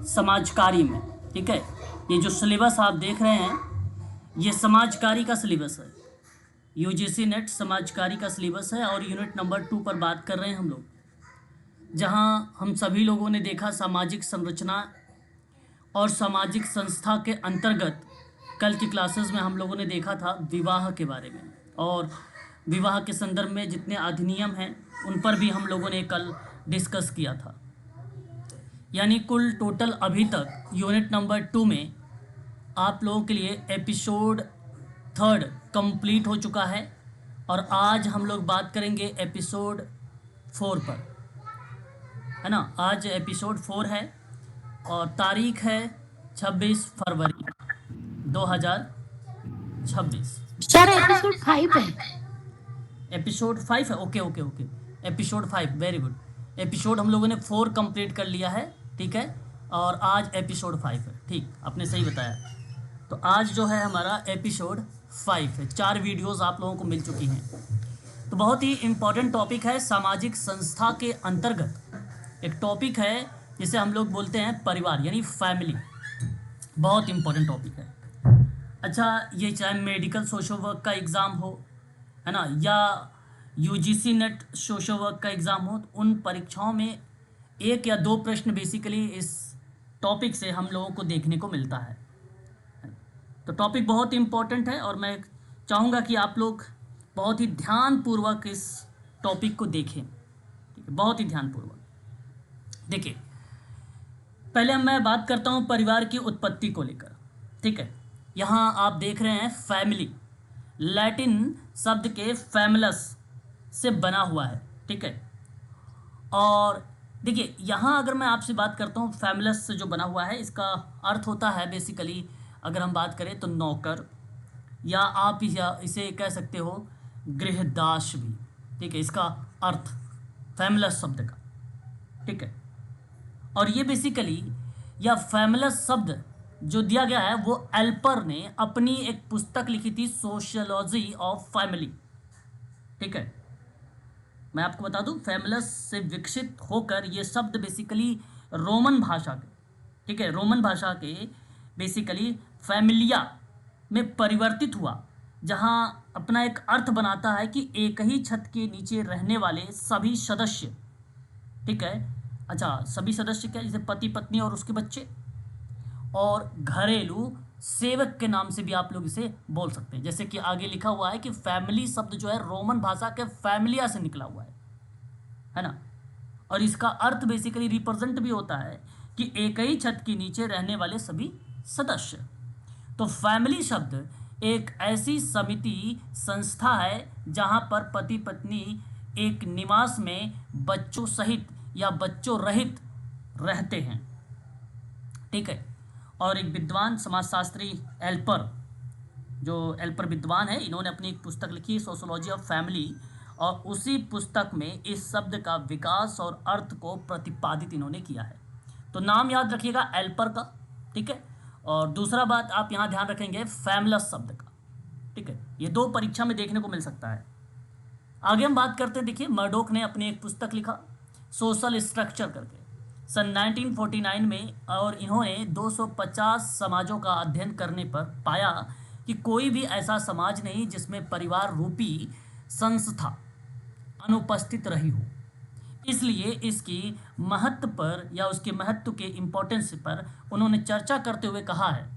समाजकारी में। ठीक है, ये जो सिलेबस आप देख रहे हैं ये समाजकारी का सिलेबस है, यूजीसी नेट समाजकारी का सिलेबस है और यूनिट नंबर 2 पर बात कर रहे हैं हम लोग, जहां हम सभी लोगों ने देखा सामाजिक संरचना और सामाजिक संस्था के अंतर्गत। कल की क्लासेस में हम लोगों ने देखा था विवाह के बारे में, और विवाह के संदर्भ में जितने अधिनियम हैं उन पर भी हम लोगों ने कल डिस्कस किया था। यानी कुल टोटल अभी तक यूनिट नंबर 2 में आप लोगों के लिए एपिसोड 3 कंप्लीट हो चुका है, और आज हम लोग बात करेंगे एपिसोड 4 पर, है ना। आज एपिसोड 4 है और तारीख है 26 फरवरी 2026। सर एपिसोड 5 है। एपिसोड 5 है, okay okay okay, episode 5, very good. Episode हम लोगों ने 4 कंप्लीट कर लिया है, ठीक है, और आज एपिसोड 5 है, ठीक, आपने सही बताया। तो आज जो है हमारा एपिसोड 5 है, 4 वीडियोस आप लोगों को मिल चुकी हैं। तो बहुत ही इम्पॉर्टेंट टॉपिक है, सामाजिक संस्था के अंतर्गत एक टॉपिक है जिसे हम लोग बोलते हैं परिवार, यानी फैमिली। बहुत इम्पॉर्टेंट टॉपिक है। अच्छा, ये चाहे मेडिकल सोशल वर्क का एग्ज़ाम हो, है ना, या यूजीसी नेट सोशल वर्क का एग्ज़ाम हो, तो उन परीक्षाओं में 1 या 2 प्रश्न बेसिकली इस टॉपिक से हम लोगों को देखने को मिलता है। तो टॉपिक बहुत इम्पॉर्टेंट है और मैं चाहूँगा कि आप लोग बहुत ही ध्यानपूर्वक इस टॉपिक को देखें, ठीक है, बहुत ही ध्यानपूर्वक देखिए। पहले मैं बात करता हूँ परिवार की उत्पत्ति को लेकर, ठीक है। यहाँ आप देख रहे हैं फैमिली, लैटिन शब्द के फैमिलस से बना हुआ है, ठीक है। और देखिए यहाँ अगर मैं आपसे बात करता हूँ फैमिलस से जो बना हुआ है, इसका अर्थ होता है बेसिकली, अगर हम बात करें तो नौकर, या आप इसे कह सकते हो गृहदास भी, ठीक है, इसका अर्थ फैमिलस शब्द का, ठीक है। और ये बेसिकली या फैमिलस शब्द जो दिया गया है वो एल्पर ने अपनी एक पुस्तक लिखी थी, सोशियोलॉजी ऑफ फैमिली, ठीक है। मैं आपको बता दूं, फैमिलस से विकसित होकर ये शब्द बेसिकली रोमन भाषा के, ठीक है, रोमन भाषा के बेसिकली फैमिलिया में परिवर्तित हुआ, जहां अपना एक अर्थ बनाता है कि एक ही छत के नीचे रहने वाले सभी सदस्य, ठीक है। अच्छा, सभी सदस्य क्या, जैसे पति पत्नी और उसके बच्चे, और घरेलू सेवक के नाम से भी आप लोग इसे बोल सकते हैं। जैसे कि आगे लिखा हुआ है कि फैमिली शब्द जो है रोमन भाषा के फैमिलिया से निकला हुआ है ना। और इसका अर्थ बेसिकली रिप्रेजेंट भी होता है कि एक ही छत के नीचे रहने वाले सभी सदस्य। तो फैमिली शब्द एक ऐसी समिति संस्था है जहां पर पति पत्नी एक निवास में बच्चों सहित या बच्चों रहित रहते हैं, ठीक है। और एक विद्वान समाजशास्त्री एल्पर, जो एल्पर विद्वान है, इन्होंने अपनी एक पुस्तक लिखी है सोशियोलॉजी ऑफ फैमिली, और उसी पुस्तक में इस शब्द का विकास और अर्थ को प्रतिपादित इन्होंने किया है। तो नाम याद रखिएगा एल्पर का, ठीक है। और दूसरा बात आप यहाँ ध्यान रखेंगे फैमिलस शब्द का, ठीक है, ये 2 परीक्षा में देखने को मिल सकता है। आगे हम बात करते हैं, देखिए मर्डोक ने अपनी एक पुस्तक लिखा सोशल स्ट्रक्चर करके सन 1949 में, और इन्होंने 250 समाजों का अध्ययन करने पर पाया कि कोई भी ऐसा समाज नहीं जिसमें परिवार रूपी संस्था अनुपस्थित रही हो। इसलिए इसकी महत्व पर या उसके महत्व के इम्पोर्टेंस पर उन्होंने चर्चा करते हुए कहा है।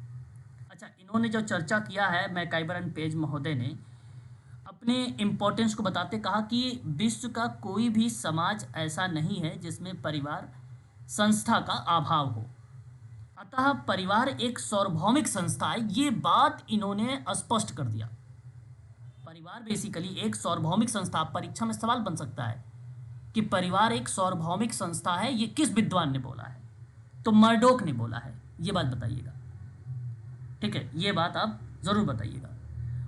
अच्छा, इन्होंने जो चर्चा किया है, मैकाइबर एंड पेज महोदय ने अपने इम्पोर्टेंस को बताते कहा कि विश्व का कोई भी समाज ऐसा नहीं है जिसमें परिवार संस्था का अभाव हो। अतः परिवार एक सार्वभौमिक संस्था है, ये बात इन्होंने स्पष्ट कर दिया। परिवार बेसिकली एक सार्वभौमिक संस्था, परीक्षा में सवाल बन सकता है कि परिवार एक सार्वभौमिक संस्था है, ये किस विद्वान ने बोला है? तो मर्डोक ने बोला है, ये बात बताइएगा, ठीक है, ये बात आप जरूर बताइएगा।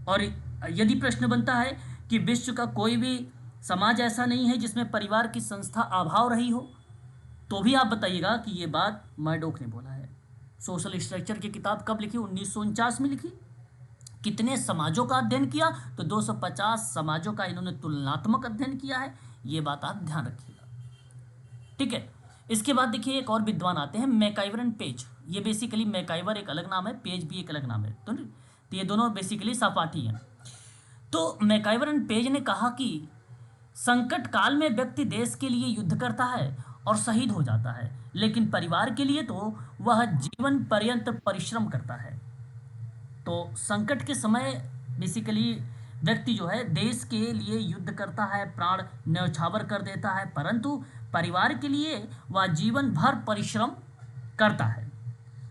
और यदि प्रश्न बनता है कि विश्व का कोई भी समाज ऐसा नहीं है जिसमें परिवार की संस्था अभाव रही हो, तो भी आप बताइएगा कि ये बात मर्डोक ने बोला है। सोशल स्ट्रक्चर की किताब कब लिखी? 1949 में लिखी। कितने समाजों का अध्ययन किया? तो 250 समाजों का इन्होंने तुलनात्मक अध्ययन किया है, ये बात आप ध्यान रखिएगा, ठीक है। इसके बाद देखिए एक और विद्वान आते हैं, मैकाइवर एंड पेज। ये बेसिकली मैकाइवर एक अलग नाम है, पेज भी एक अलग नाम है, तो ये दोनों बेसिकली सहपाठी हैं। तो मैकाइवर एंड पेज ने कहा कि संकट काल में व्यक्ति देश के लिए युद्ध करता है और शहीद हो जाता है, लेकिन परिवार के लिए तो वह जीवन पर्यंत परिश्रम करता है। तो संकट के समय बेसिकली व्यक्ति जो है देश के लिए युद्ध करता है, प्राण न्यौछावर कर देता है, परंतु परिवार के लिए वह जीवन भर परिश्रम करता है।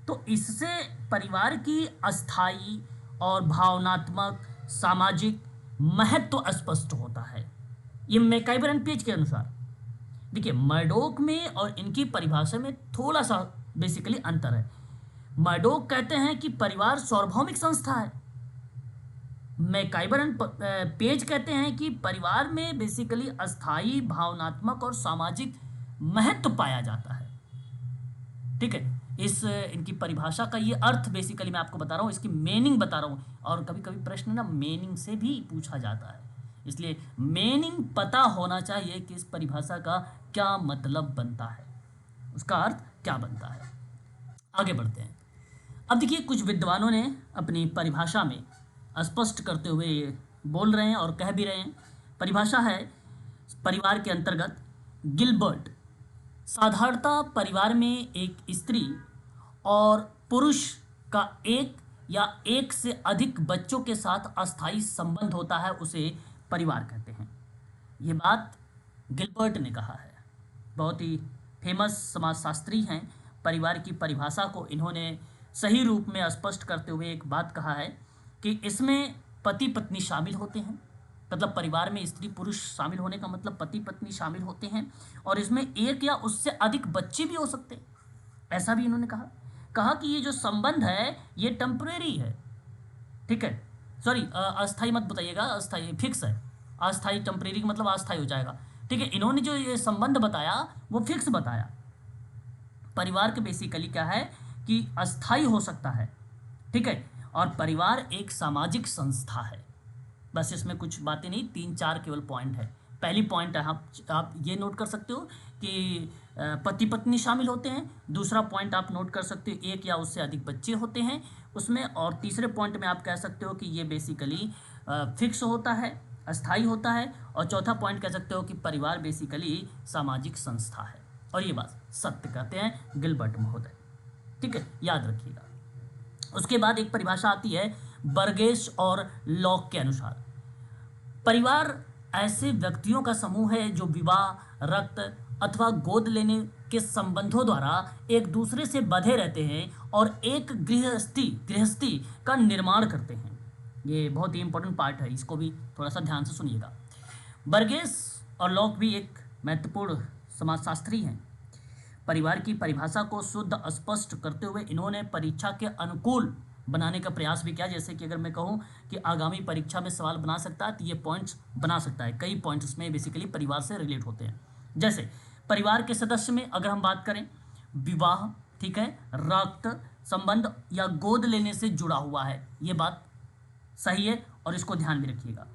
तो इससे परिवार की अस्थाई और भावनात्मक सामाजिक महत्व स्पष्ट होता है। ये मैकाइवर एंड पेज के अनुसार। देखिए मर्डोक में और इनकी परिभाषा में थोड़ा सा बेसिकली अंतर है। मर्डोक कहते हैं कि परिवार सार्वभौमिक संस्था है, मैकाइवर एंड पेज कहते हैं कि परिवार में बेसिकली अस्थाई भावनात्मक और सामाजिक महत्व पाया जाता है। ठीक है, इस इनकी परिभाषा का ये अर्थ बेसिकली मैं आपको बता रहा हूँ, इसकी मीनिंग बता रहा हूँ। और कभी कभी प्रश्न ना मीनिंग से भी पूछा जाता है, इसलिए मीनिंग पता होना चाहिए कि इस परिभाषा का क्या मतलब बनता है, उसका अर्थ क्या बनता है। आगे बढ़ते हैं। अब देखिए कुछ विद्वानों ने अपनी परिभाषा में स्पष्ट करते हुए ये बोल रहे हैं और कह भी रहे हैं। परिभाषा है परिवार के अंतर्गत गिलबर्ट, साधारणतः परिवार में एक स्त्री और पुरुष का एक या एक से अधिक बच्चों के साथ अस्थायी संबंध होता है, उसे परिवार कहते हैं। ये बात गिलबर्ट ने कहा है, बहुत ही फेमस समाजशास्त्री हैं। परिवार की परिभाषा को इन्होंने सही रूप में स्पष्ट करते हुए एक बात कहा है कि इसमें पति पत्नी शामिल होते हैं, मतलब परिवार में स्त्री पुरुष शामिल होने का मतलब पति पत्नी शामिल होते हैं, और इसमें एक या उससे अधिक बच्चे भी हो सकते हैं, ऐसा भी इन्होंने कहा कि ये जो संबंध है ये टेम्परेरी है। ठीक है, सॉरी अस्थाई मत बताइएगा, अस्थाई फिक्स है, अस्थाई टेम्परेरी का मतलब अस्थाई हो जाएगा। ठीक है, इन्होंने जो ये संबंध बताया वो फिक्स बताया। परिवार के बेसिकली क्या है कि अस्थाई हो सकता है। ठीक है, और परिवार एक सामाजिक संस्था है। बस इसमें कुछ बातें नहीं, 3-4 केवल पॉइंट है। पहली पॉइंट है, आप ये नोट कर सकते हो कि पति पत्नी शामिल होते हैं। दूसरा पॉइंट आप नोट कर सकते हो एक या उससे अधिक बच्चे होते हैं उसमें। और तीसरे पॉइंट में आप कह सकते हो कि ये बेसिकली फिक्स होता है, अस्थाई होता है। और चौथा पॉइंट कह सकते हो कि परिवार बेसिकली सामाजिक संस्था है। और ये बात सत्य कहते हैं गिलबर्ट महोदय। ठीक है, याद रखिएगा। उसके बाद एक परिभाषा आती है बर्गेस और लॉक के अनुसार। परिवार ऐसे व्यक्तियों का समूह है जो विवाह, रक्त अथवा गोद लेने के संबंधों द्वारा एक दूसरे से बंधे रहते हैं और एक गृहस्थी का निर्माण करते हैं। ये बहुत ही इंपॉर्टेंट पार्ट है, इसको भी थोड़ा सा ध्यान से सुनिएगा। बर्गेस और लॉक भी एक महत्वपूर्ण समाजशास्त्री हैं। परिवार की परिभाषा को शुद्ध स्पष्ट करते हुए इन्होंने परीक्षा के अनुकूल बनाने का प्रयास भी किया। जैसे कि अगर मैं कहूँ कि आगामी परीक्षा में सवाल बना सकता है तो ये पॉइंट्स बना सकता है। कई पॉइंट्स इसमें बेसिकली परिवार से रिलेट होते हैं। जैसे परिवार के सदस्य में अगर हम बात करें, विवाह, ठीक है, रक्त संबंध या गोद लेने से जुड़ा हुआ है, ये बात सही है और इसको ध्यान में रखिएगा।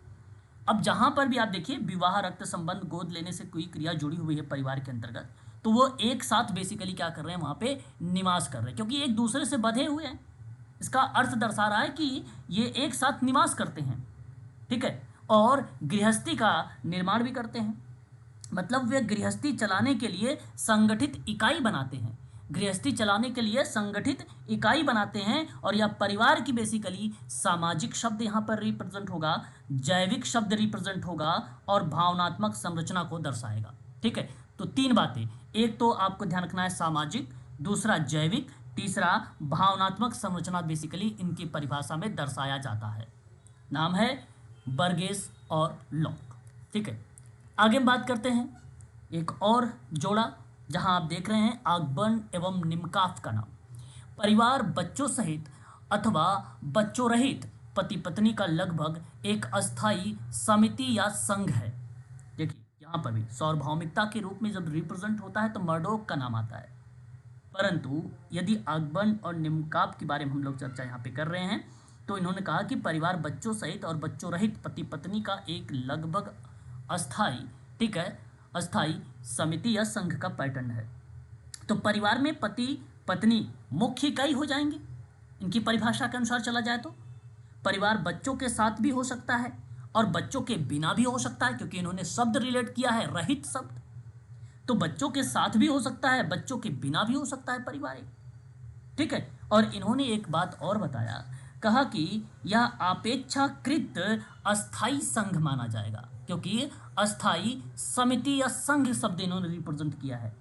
अब जहाँ पर भी आप देखिए विवाह, रक्त संबंध, गोद लेने से कोई क्रिया जुड़ी हुई है परिवार के अंतर्गत, तो वो एक साथ बेसिकली क्या कर रहे हैं, वहाँ पे निवास कर रहे हैं, क्योंकि एक दूसरे से बंधे हुए हैं। इसका अर्थ दर्शा रहा है कि ये एक साथ निवास करते हैं। ठीक है, और गृहस्थी का निर्माण भी करते हैं, मतलब वे गृहस्थी चलाने के लिए संगठित इकाई बनाते हैं। गृहस्थी चलाने के लिए संगठित इकाई बनाते हैं। और यह परिवार की बेसिकली सामाजिक शब्द यहाँ पर रिप्रेजेंट होगा, जैविक शब्द रिप्रेजेंट होगा और भावनात्मक संरचना को दर्शाएगा। ठीक है, तो 3 बातें, एक तो आपको ध्यान रखना है सामाजिक, दूसरा जैविक, तीसरा भावनात्मक संरचना बेसिकली इनकी परिभाषा में दर्शाया जाता है। नाम है बर्गेस और लॉक। ठीक है, आगे हम बात करते हैं एक और जोड़ा, जहां आप देख रहे हैं आगबर्न एवं निमकाफ का नाम। परिवार बच्चों सहित अथवा बच्चों रहित पति पत्नी का लगभग एक अस्थाई समिति या संघ है। देखिए यहाँ पर भी सार्वभौमिकता के रूप में जब रिप्रेजेंट होता है तो मर्डोक का नाम आता है, परंतु यदि आगबर्न और निमकाफ के बारे में हम लोग चर्चा यहाँ पे कर रहे हैं तो इन्होंने कहा कि परिवार बच्चों सहित और बच्चों रहित पति पत्नी का एक लगभग अस्थाई, ठीक है, अस्थाई समिति या संघ का पैटर्न है। तो परिवार में पति पत्नी मुख्य इकाई हो जाएंगे, इनकी परिभाषा के अनुसार चला जाए तो। परिवार बच्चों के साथ भी हो सकता है और बच्चों के बिना भी हो सकता है, क्योंकि इन्होंने शब्द रिलेट किया है, रहित शब्द। तो बच्चों के साथ भी हो सकता है, बच्चों के बिना भी हो सकता है परिवार एक, ठीक है। और इन्होंने एक बात और बताया, कहा कि यह अपेक्षाकृत अस्थाई संघ माना जाएगा, क्योंकि अस्थाई समिति या संघ शब्द इन्होंने रिप्रेजेंट किया है,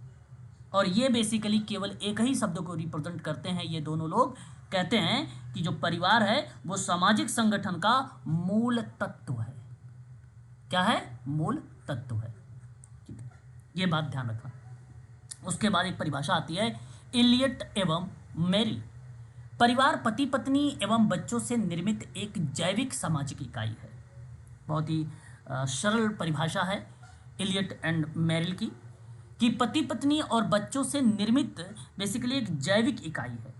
और ये बेसिकली केवल एक ही शब्द को रिप्रेजेंट करते हैं। ये दोनों लोग कहते हैं कि जो परिवार है वो सामाजिक संगठन का मूल तत्व है। क्या है? मूल तत्व है। ठीक है, ये बात ध्यान रखना। उसके बाद एक परिभाषा आती है इलियट एवं मेरिल। परिवार पति पत्नी एवं बच्चों से निर्मित एक जैविक सामाजिक इकाई है। बहुत ही सरल परिभाषा है इलियट एंड मेरिल की, कि पति पत्नी और बच्चों से निर्मित बेसिकली एक जैविक इकाई है।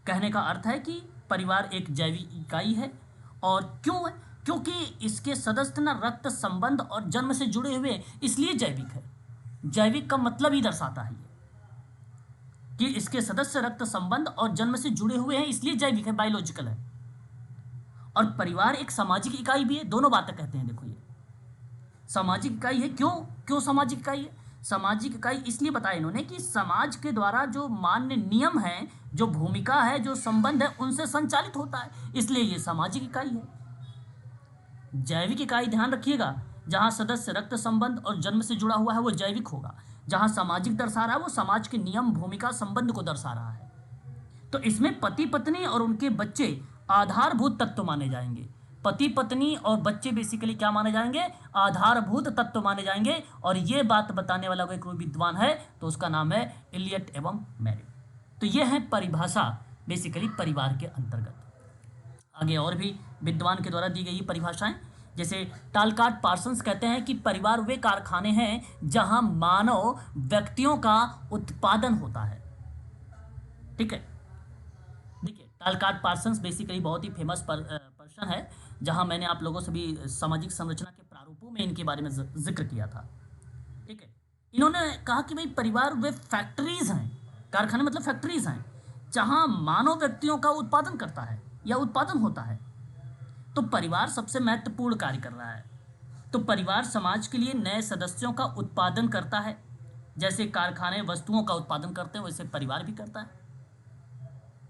कहने का अर्थ है कि परिवार एक जैविक इकाई है। और क्यों है? क्योंकि इसके सदस्य ना रक्त संबंध और जन्म से जुड़े हुए, इसलिए जैविक है। जैविक का मतलब ही दर्शाता है ये कि इसके सदस्य रक्त संबंध और जन्म से जुड़े हुए हैं, इसलिए जैविक है, बायोलॉजिकल है। और परिवार एक सामाजिक इकाई भी है। दोनों बातें कहते हैं। देखो, ये सामाजिक इकाई है। क्यों सामाजिक इकाई है? सामाजिक इकाई इसलिए बताया इन्होंने कि समाज के द्वारा जो मान्य नियम है, जो भूमिका है, जो संबंध है, उनसे संचालित होता है, इसलिए ये सामाजिक इकाई है। जैविक इकाई ध्यान रखिएगा, जहां सदस्य रक्त संबंध और जन्म से जुड़ा हुआ है वो जैविक होगा। जहां सामाजिक दर्शा रहा है वो समाज के नियम, भूमिका, संबंध को दर्शा रहा है। तो इसमें पति पत्नी और उनके बच्चे आधारभूत तत्व माने जाएंगे। पति पत्नी और बच्चे बेसिकली क्या माने जाएंगे? आधारभूत तत्व माने जाएंगे। और ये बात बताने वाला कोई विद्वान है तो उसका नाम है इलियट एवं मेरिल। तो ये है परिभाषा बेसिकली परिवार के अंतर्गत। आगे और भी विद्वान के द्वारा दी गई परिभाषाएं, जैसे टालकाट पार्सन्स कहते हैं कि परिवार वे कारखाने हैं जहां मानव व्यक्तियों का उत्पादन होता है। ठीक है, देखिए टालकाट पार्सन्स बेसिकली बहुत ही फेमस पर्सन है, जहां मैंने आप लोगों से भी सामाजिक संरचना के प्रारूपों में इनके बारे में जिक्र किया था। ठीक है, इन्होंने कहा कि भाई परिवार वे फैक्ट्रीज हैं, कारखाने मतलब फैक्ट्रीज हैं, जहां मानव व्यक्तियों का उत्पादन करता है या उत्पादन होता है। तो परिवार सबसे महत्वपूर्ण कार्य कर रहा है। तो परिवार समाज के लिए नए सदस्यों का उत्पादन करता है। जैसे कारखाने वस्तुओं का उत्पादन करते हैं वैसे परिवार भी करता है।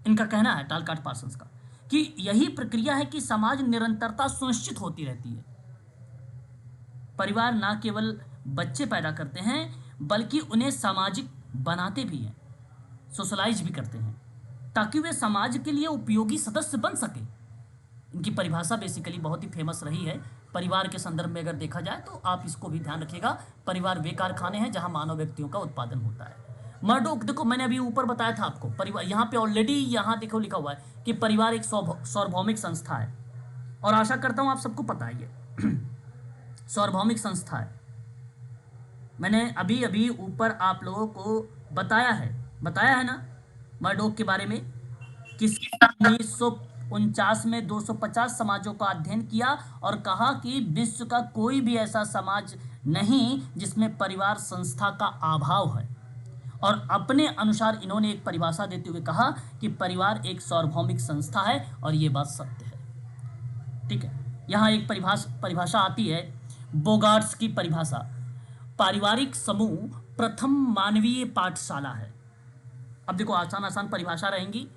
इनका कहना है टालकाट पार्सन्स का कि यही प्रक्रिया है कि समाज निरंतरता सुनिश्चित होती रहती है। परिवार ना केवल बच्चे पैदा करते हैं बल्कि उन्हें सामाजिक बनाते भी हैं, सोशलाइज भी करते हैं, ताकि वे समाज के लिए उपयोगी सदस्य बन सके। इनकी परिभाषा बेसिकली बहुत ही फेमस रही है परिवार के संदर्भ में। अगर देखा जाए तो आप इसको भी ध्यान रखिएगा, परिवार वे कारखाने हैं जहां मानव व्यक्तियों का उत्पादन होता है। मर्डोक, देखो मैंने अभी ऊपर बताया था आपको, परिवार यहाँ पे ऑलरेडी यहाँ देखो लिखा हुआ है कि परिवार एक सार्वभौमिक संस्था है, और आशा करता हूँ आप सबको पता है ये सार्वभौमिक संस्था है। मैंने अभी अभी ऊपर आप लोगों को बताया है ना मर्डोक के बारे में, किसी 1949 में 250 समाजों का अध्ययन किया और कहा कि विश्व का कोई भी ऐसा समाज नहीं जिसमें परिवार संस्था का अभाव है। और अपने अनुसार इन्होंने एक परिभाषा देते हुए कहा कि परिवार एक सार्वभौमिक संस्था है, और ये बात सत्य है। ठीक है, यहाँ एक परिभाषा आती है बोगार्ट्स की परिभाषा। पारिवारिक समूह प्रथम मानवीय पाठशाला है। अब देखो आसान परिभाषा रहेंगी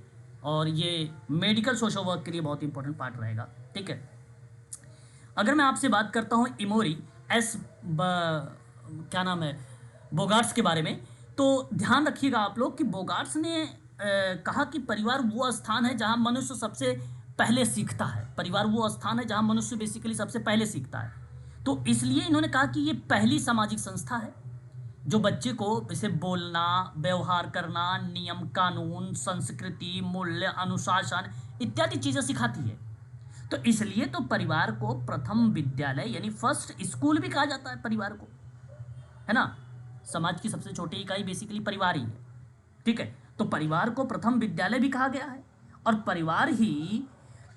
और ये मेडिकल सोशल वर्क के लिए बहुत इंपॉर्टेंट पार्ट रहेगा। ठीक है, अगर मैं आपसे बात करता हूँ इमोरी क्या नाम है बोगार्ट्स के बारे में, तो ध्यान रखिएगा आप लोग कि बोगार्ट्स ने कहा कि परिवार वो स्थान है जहां मनुष्य सबसे पहले सीखता है। परिवार वो स्थान है जहां मनुष्य बेसिकली सबसे पहले सीखता है। तो इसलिए इन्होंने कहा कि ये पहली सामाजिक संस्था है जो बच्चे को जैसे बोलना, व्यवहार करना, नियम कानून, संस्कृति, मूल्य, अनुशासन इत्यादि चीज़ें सिखाती है। तो इसलिए तो परिवार को प्रथम विद्यालय यानी फर्स्ट स्कूल भी कहा जाता है परिवार को, है ना। समाज की सबसे छोटी इकाई बेसिकली परिवार ही है। ठीक है, तो परिवार को प्रथम विद्यालय भी कहा गया है, और परिवार ही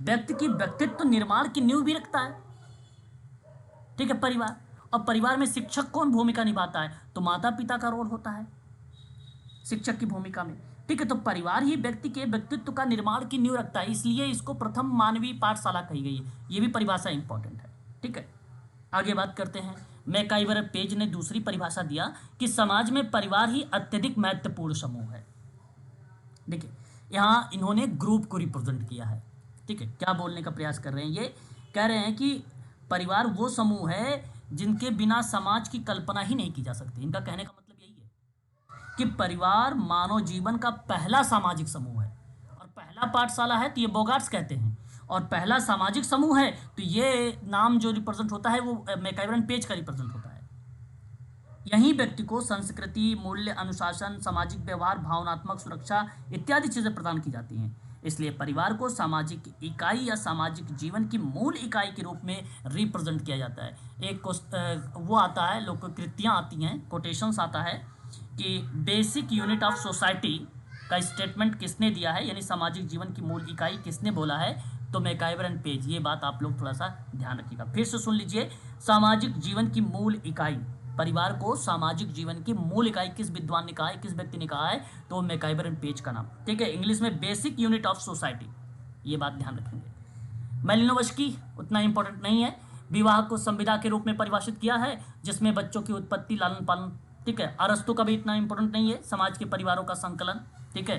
व्यक्ति की व्यक्तित्व निर्माण की नींव भी रखता है। ठीक है, परिवार। और परिवार में शिक्षक कौन भूमिका निभाता है? तो माता पिता का रोल होता है। शिक्षक की भूमिका में। ठीक है, तो परिवार ही व्यक्ति के व्यक्तित्व का निर्माण की नींव रखता है, इसलिए इसको प्रथम मानवीय पाठशाला कही गई है। ये भी परिभाषा इंपॉर्टेंट है। ठीक है, आगे बात करते हैं। मैकाइवर पेज ने दूसरी परिभाषा दिया कि समाज में परिवार ही अत्यधिक महत्वपूर्ण समूह है। देखिए, यहाँ इन्होंने ग्रुप को रिप्रेजेंट किया है। ठीक है, क्या बोलने का प्रयास कर रहे हैं, ये कह रहे हैं कि परिवार वो समूह है जिनके बिना समाज की कल्पना ही नहीं की जा सकती। इनका कहने का मतलब यही है कि परिवार मानव जीवन का पहला सामाजिक समूह है और पहला पाठशाला है, तो ये बोगार्ट्स कहते हैं, और पहला सामाजिक समूह है, तो ये नाम जो रिप्रेजेंट होता है वो मैकाइवर पेज का रिप्रेजेंट होता है। यही व्यक्ति को संस्कृति, मूल्य, अनुशासन, सामाजिक व्यवहार, भावनात्मक सुरक्षा इत्यादि चीज़ें प्रदान की जाती हैं। इसलिए परिवार को सामाजिक इकाई या सामाजिक जीवन की मूल इकाई के रूप में रिप्रेजेंट किया जाता है। एक वो आता है, लोककृतियाँ आती हैं, कोटेशंस आता है कि बेसिक यूनिट ऑफ सोसाइटी का स्टेटमेंट किसने दिया है, यानी सामाजिक जीवन की मूल इकाई किसने बोला है, तो मैकाइवर एंड पेज। ये बात आप लोग थोड़ा सा ध्यान रखिएगा, फिर से सुन लीजिए। सामाजिक जीवन की मूल इकाई, परिवार को सामाजिक जीवन की मूल इकाई किस विद्वान ने कहा है, किस व्यक्ति ने कहा है, तो मैकाइवर एंड पेज का नाम। ठीक है, इंग्लिश में बेसिक यूनिट ऑफ सोसाइटी, ये बात ध्यान रखेंगे। मैलिनोवस्की उतना इंपॉर्टेंट नहीं है। विवाह को संविदा के रूप में परिभाषित किया है, जिसमें बच्चों की उत्पत्ति, लालन पालन। ठीक है, अरस्तु का भी इतना इंपॉर्टेंट नहीं है, समाज के परिवारों का संकलन। ठीक है,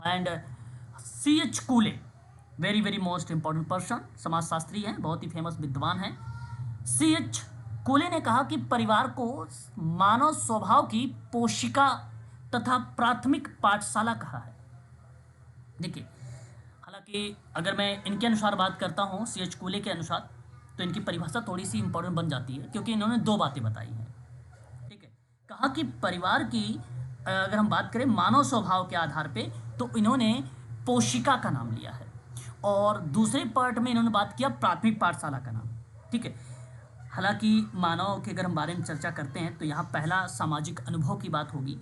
and C.H. कूले, very very most important person, समाजशास्त्री हैं, बहुत ही फेमस विद्वान हैं। C.H. कूले ने कहा कि परिवार को मानव स्वभाव की पोशिका तथा प्राथमिक पाठशाला कहा है। देखिए, हालांकि अगर मैं इनके अनुसार बात करता हूँ, C.H. कूले के अनुसार, तो इनकी परिभाषा थोड़ी सी इंपॉर्टेंट बन जाती है, क्योंकि इन्होंने दो बातें बताई हैं। ठीक है, कहा कि परिवार की अगर हम बात करें मानव स्वभाव के आधार पे, तो इन्होंने पोशिका का नाम लिया है, और दूसरे पार्ट में इन्होंने बात किया प्राथमिक पाठशाला का नाम। ठीक है, हालांकि मानव के अगर हम बारे में चर्चा करते हैं, तो यहाँ पहला सामाजिक अनुभव की बात होगी,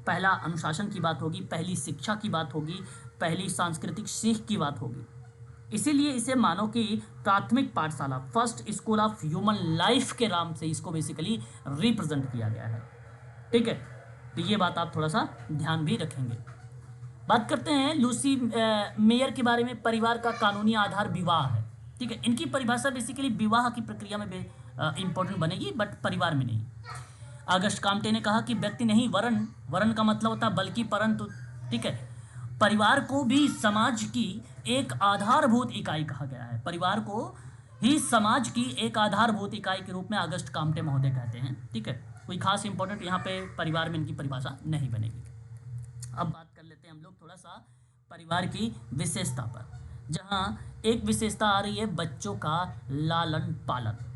पहला अनुशासन की बात होगी, पहली शिक्षा की बात होगी, पहली सांस्कृतिक सीख की बात होगी। इसीलिए इसे मानव की प्राथमिक पाठशाला, first school of human life के नाम से इसको बेसिकली रिप्रेजेंट किया गया है। ठीक है, तो ये बात आप थोड़ा सा ध्यान भी रखेंगे। बात करते हैं लूसी मेयर के बारे में। परिवार का कानूनी आधार विवाह है। ठीक है, इनकी परिभाषा बेसिकली विवाह की प्रक्रिया में इंपॉर्टेंट बनेगी, बट परिवार में नहीं। अगस्ट काम्टे ने कहा कि व्यक्ति नहीं वरण, वरण का मतलब होता है बल्कि परंतु। ठीक है, परिवार को भी समाज की एक आधारभूत इकाई कहा गया है। परिवार को ही समाज की एक आधारभूत इकाई के रूप में अगस्ट काम्टे महोदय कहते हैं। ठीक है, कोई खास इंपॉर्टेंट यहाँ पे परिवार में इनकी परिभाषा नहीं बनेगी। अब बात कर लेते हैं हम लोग थोड़ा सा परिवार की विशेषता पर, जहाँ एक विशेषता आ रही है बच्चों का लालन पालन।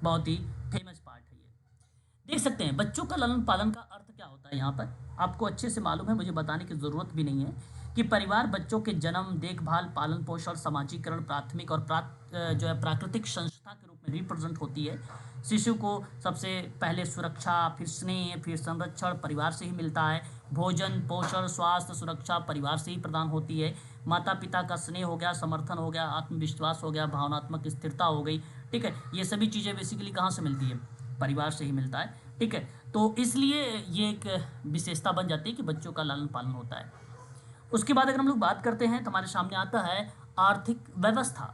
बहुत ही फेमस पार्ट है ये। देख सकते हैं बच्चों का लालन पालन का अर्थ क्या होता है। यहाँ पर आपको अच्छे से मालूम है, मुझे बताने की ज़रूरत भी नहीं है कि परिवार बच्चों के जन्म, देखभाल, पालन पोषण, समाजीकरण, प्राथमिक और जो है प्राकृतिक संस्था के रूप में रिप्रेजेंट होती है। शिशु को सबसे पहले सुरक्षा, फिर स्नेह, फिर संरक्षण परिवार से ही मिलता है। भोजन, पोषण, स्वास्थ्य, सुरक्षा परिवार से ही प्रदान होती है। माता पिता का स्नेह हो गया, समर्थन हो गया, आत्मविश्वास हो गया, भावनात्मक स्थिरता हो गई। ठीक है, ये सभी चीज़ें बेसिकली कहाँ से मिलती है, परिवार से ही मिलता है। ठीक है, तो इसलिए ये एक विशेषता बन जाती है कि बच्चों का लालन पालन होता है। उसके बाद अगर हम लोग बात करते हैं तो हमारे सामने आता है आर्थिक व्यवस्था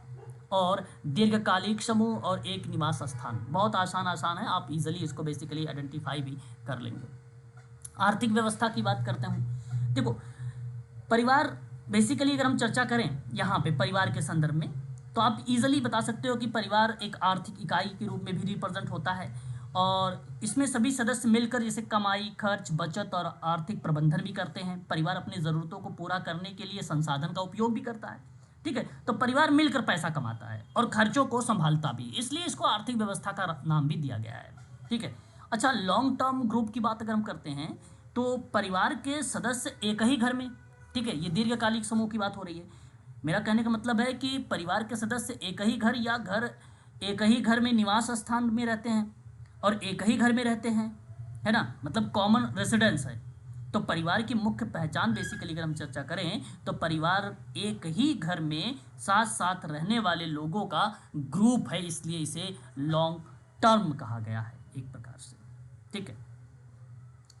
और दीर्घकालिक समूह और एक निवास स्थान। बहुत आसान है, आप इजीली इसको बेसिकली आइडेंटिफाई भी कर लेंगे। आर्थिक व्यवस्था की बात करते हैं। देखो, परिवार बेसिकली अगर हम चर्चा करें यहाँ पे परिवार के संदर्भ में, तो आप इजीली बता सकते हो कि परिवार एक आर्थिक इकाई के रूप में भी रिप्रेजेंट होता है, और इसमें सभी सदस्य मिलकर जैसे कमाई, खर्च, बचत और आर्थिक प्रबंधन भी करते हैं। परिवार अपनी ज़रूरतों को पूरा करने के लिए संसाधन का उपयोग भी करता है। ठीक है, तो परिवार मिलकर पैसा कमाता है और खर्चों को संभालता भी, इसलिए इसको आर्थिक व्यवस्था का नाम भी दिया गया है। ठीक है, अच्छा, लॉन्ग टर्म ग्रुप की बात अगर हम करते हैं तो परिवार के सदस्य एक ही घर में, ठीक है, ये दीर्घकालिक समूह की बात हो रही है। मेरा कहने का मतलब है कि परिवार के सदस्य एक ही घर या एक ही घर में निवास स्थान में रहते हैं और एक ही घर में रहते हैं, है ना, मतलब कॉमन रेसिडेंस है। तो परिवार की मुख्य पहचान बेसिकली अगर हम चर्चा करें तो परिवार एक ही घर में साथ साथ रहने वाले लोगों का ग्रुप है, इसलिए इसे लॉन्ग टर्म कहा गया है एक प्रकार से। ठीक है,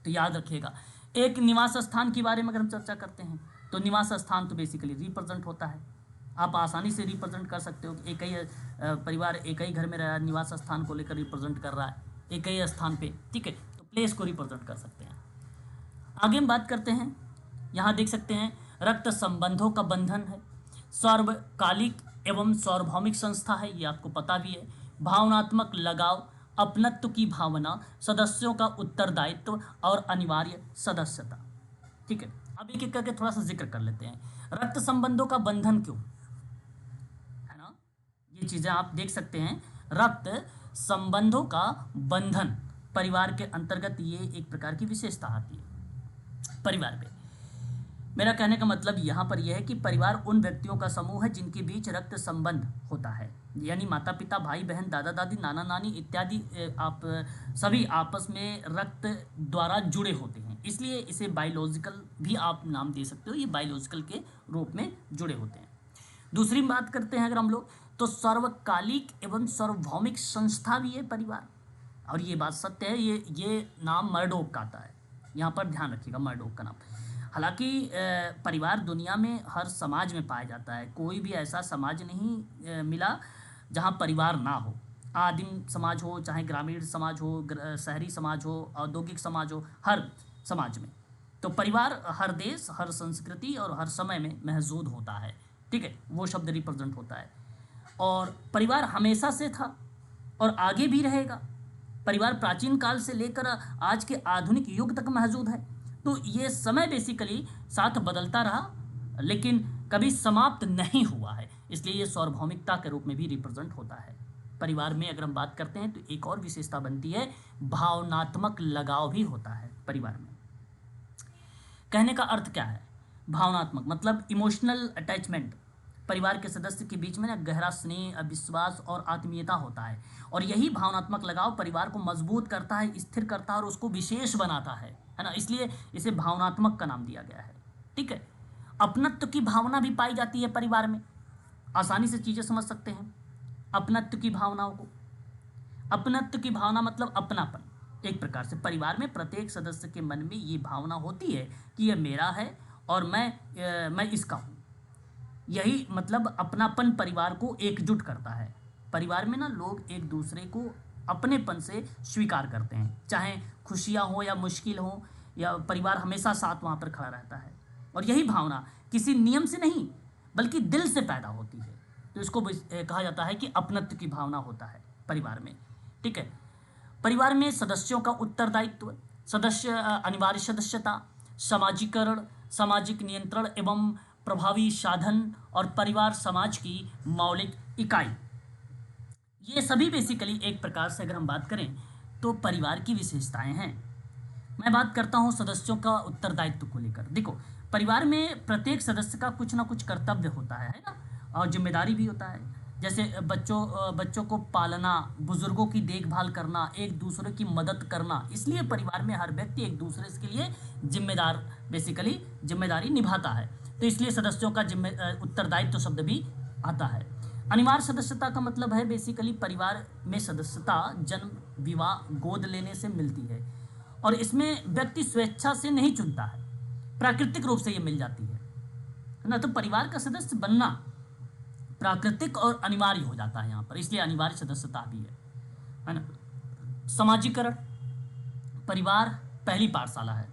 तो याद रखिएगा एक निवास स्थान के बारे में अगर हम चर्चा करते हैं तो निवास स्थान तो बेसिकली रिप्रेजेंट होता है। आप आसानी से रिप्रेजेंट कर सकते हो कि एक ही परिवार एक ही घर में रह रहा है, निवास स्थान को लेकर रिप्रेजेंट कर रहा है एक ही स्थान पे, ठीक है, तो प्लेस को रिप्रेजेंट कर सकते हैं। आगे हम बात करते हैं, यहाँ देख सकते हैं रक्त संबंधों का बंधन है, सार्वकालिक एवं सार्वभौमिक संस्था है, ये आपको पता भी है। भावनात्मक लगाव, अपनत्व की भावना, सदस्यों का उत्तरदायित्व और अनिवार्य सदस्यता, ठीक है। अब एक एक करके थोड़ा सा जिक्र कर लेते हैं। रक्त संबंधों का बंधन क्यों है ना, ये चीजें आप देख सकते हैं। रक्त संबंधों का बंधन परिवार के अंतर्गत ये एक प्रकार की विशेषता आती है परिवार पे। मेरा कहने का मतलब यहाँ पर यह है कि परिवार उन व्यक्तियों का समूह है जिनके बीच रक्त संबंध होता है, यानी माता पिता, भाई बहन, दादा दादी, नाना नानी इत्यादि आप सभी आपस में रक्त द्वारा जुड़े होते हैं, इसलिए इसे बायोलॉजिकल भी आप नाम दे सकते हो, ये बायोलॉजिकल के रूप में जुड़े होते हैं। दूसरी बात करते हैं अगर हम लोग, तो सार्वकालिक एवं सार्वभौमिक संस्था भी है परिवार, और ये बात सत्य है। ये नाम मर्डोक का आता है, यहाँ पर ध्यान रखिएगा मर्डोक का नाम। हालांकि परिवार दुनिया में हर समाज में पाया जाता है, कोई भी ऐसा समाज नहीं मिला जहाँ परिवार ना हो। आदिम समाज हो, चाहे ग्रामीण समाज हो, शहरी समाज हो, औद्योगिक समाज हो, हर समाज में तो परिवार हर देश, हर संस्कृति और हर समय में महसूद होता है, ठीक है, वो शब्द रिप्रेजेंट होता है। और परिवार हमेशा से था और आगे भी रहेगा। परिवार प्राचीन काल से लेकर आज के आधुनिक युग तक मौजूद है, तो ये समय बेसिकली साथ बदलता रहा लेकिन कभी समाप्त नहीं हुआ है, इसलिए ये सार्वभौमिकता के रूप में भी रिप्रेजेंट होता है। परिवार में अगर हम बात करते हैं तो एक और विशेषता बनती है, भावनात्मक लगाव भी होता है परिवार में। कहने का अर्थ क्या है, भावनात्मक मतलब इमोशनल अटैचमेंट। परिवार के सदस्य के बीच में ना गहरा स्नेह, विश्वास और आत्मीयता होता है, और यही भावनात्मक लगाव परिवार को मजबूत करता है, स्थिर करता है और उसको विशेष बनाता है ना, इसलिए इसे भावनात्मक का नाम दिया गया है, ठीक है। अपनत्व की भावना भी पाई जाती है परिवार में, आसानी से चीज़ें समझ सकते हैं अपनत्व की भावनाओं को। अपनत्व की भावना मतलब अपनापन। एक प्रकार से परिवार में प्रत्येक सदस्य के मन में ये भावना होती है कि यह मेरा है और मैं इसका हूँ। यही मतलब अपनापन परिवार को एकजुट करता है। परिवार में ना लोग एक दूसरे को अपनेपन से स्वीकार करते हैं, चाहे खुशियाँ हो या मुश्किल हो, या परिवार हमेशा साथ वहाँ पर खड़ा रहता है। और यही भावना किसी नियम से नहीं बल्कि दिल से पैदा होती है, तो इसको कहा जाता है कि अपनत्व की भावना होता है परिवार में, ठीक है। परिवार में सदस्यों का उत्तरदायित्व, अनिवार्य सदस्यता, सामाजिकरण, सामाजिक नियंत्रण एवं प्रभावी साधन और परिवार समाज की मौलिक इकाई, ये सभी बेसिकली एक प्रकार से अगर हम बात करें तो परिवार की विशेषताएं हैं। मैं बात करता हूं सदस्यों का उत्तरदायित्व को लेकर। देखो, परिवार में प्रत्येक सदस्य का कुछ ना कुछ कर्तव्य होता है ना, और जिम्मेदारी भी होता है। जैसे बच्चों को पालना, बुजुर्गों की देखभाल करना, एक दूसरे की मदद करना, इसलिए परिवार में हर व्यक्ति एक दूसरे के लिए बेसिकली जिम्मेदारी निभाता है, तो इसलिए सदस्यों का उत्तरदायित्व शब्द भी आता है। अनिवार्य सदस्यता का मतलब है बेसिकली परिवार में सदस्यता जन्म, विवाह, गोद लेने से मिलती है, और इसमें व्यक्ति स्वेच्छा से नहीं चुनता है, प्राकृतिक रूप से ये मिल जाती है ना। तो परिवार का सदस्य बनना प्राकृतिक और अनिवार्य हो जाता है यहाँ पर, इसलिए अनिवार्य सदस्यता भी है ना। सामाजिकरण, परिवार पहली पाठशाला है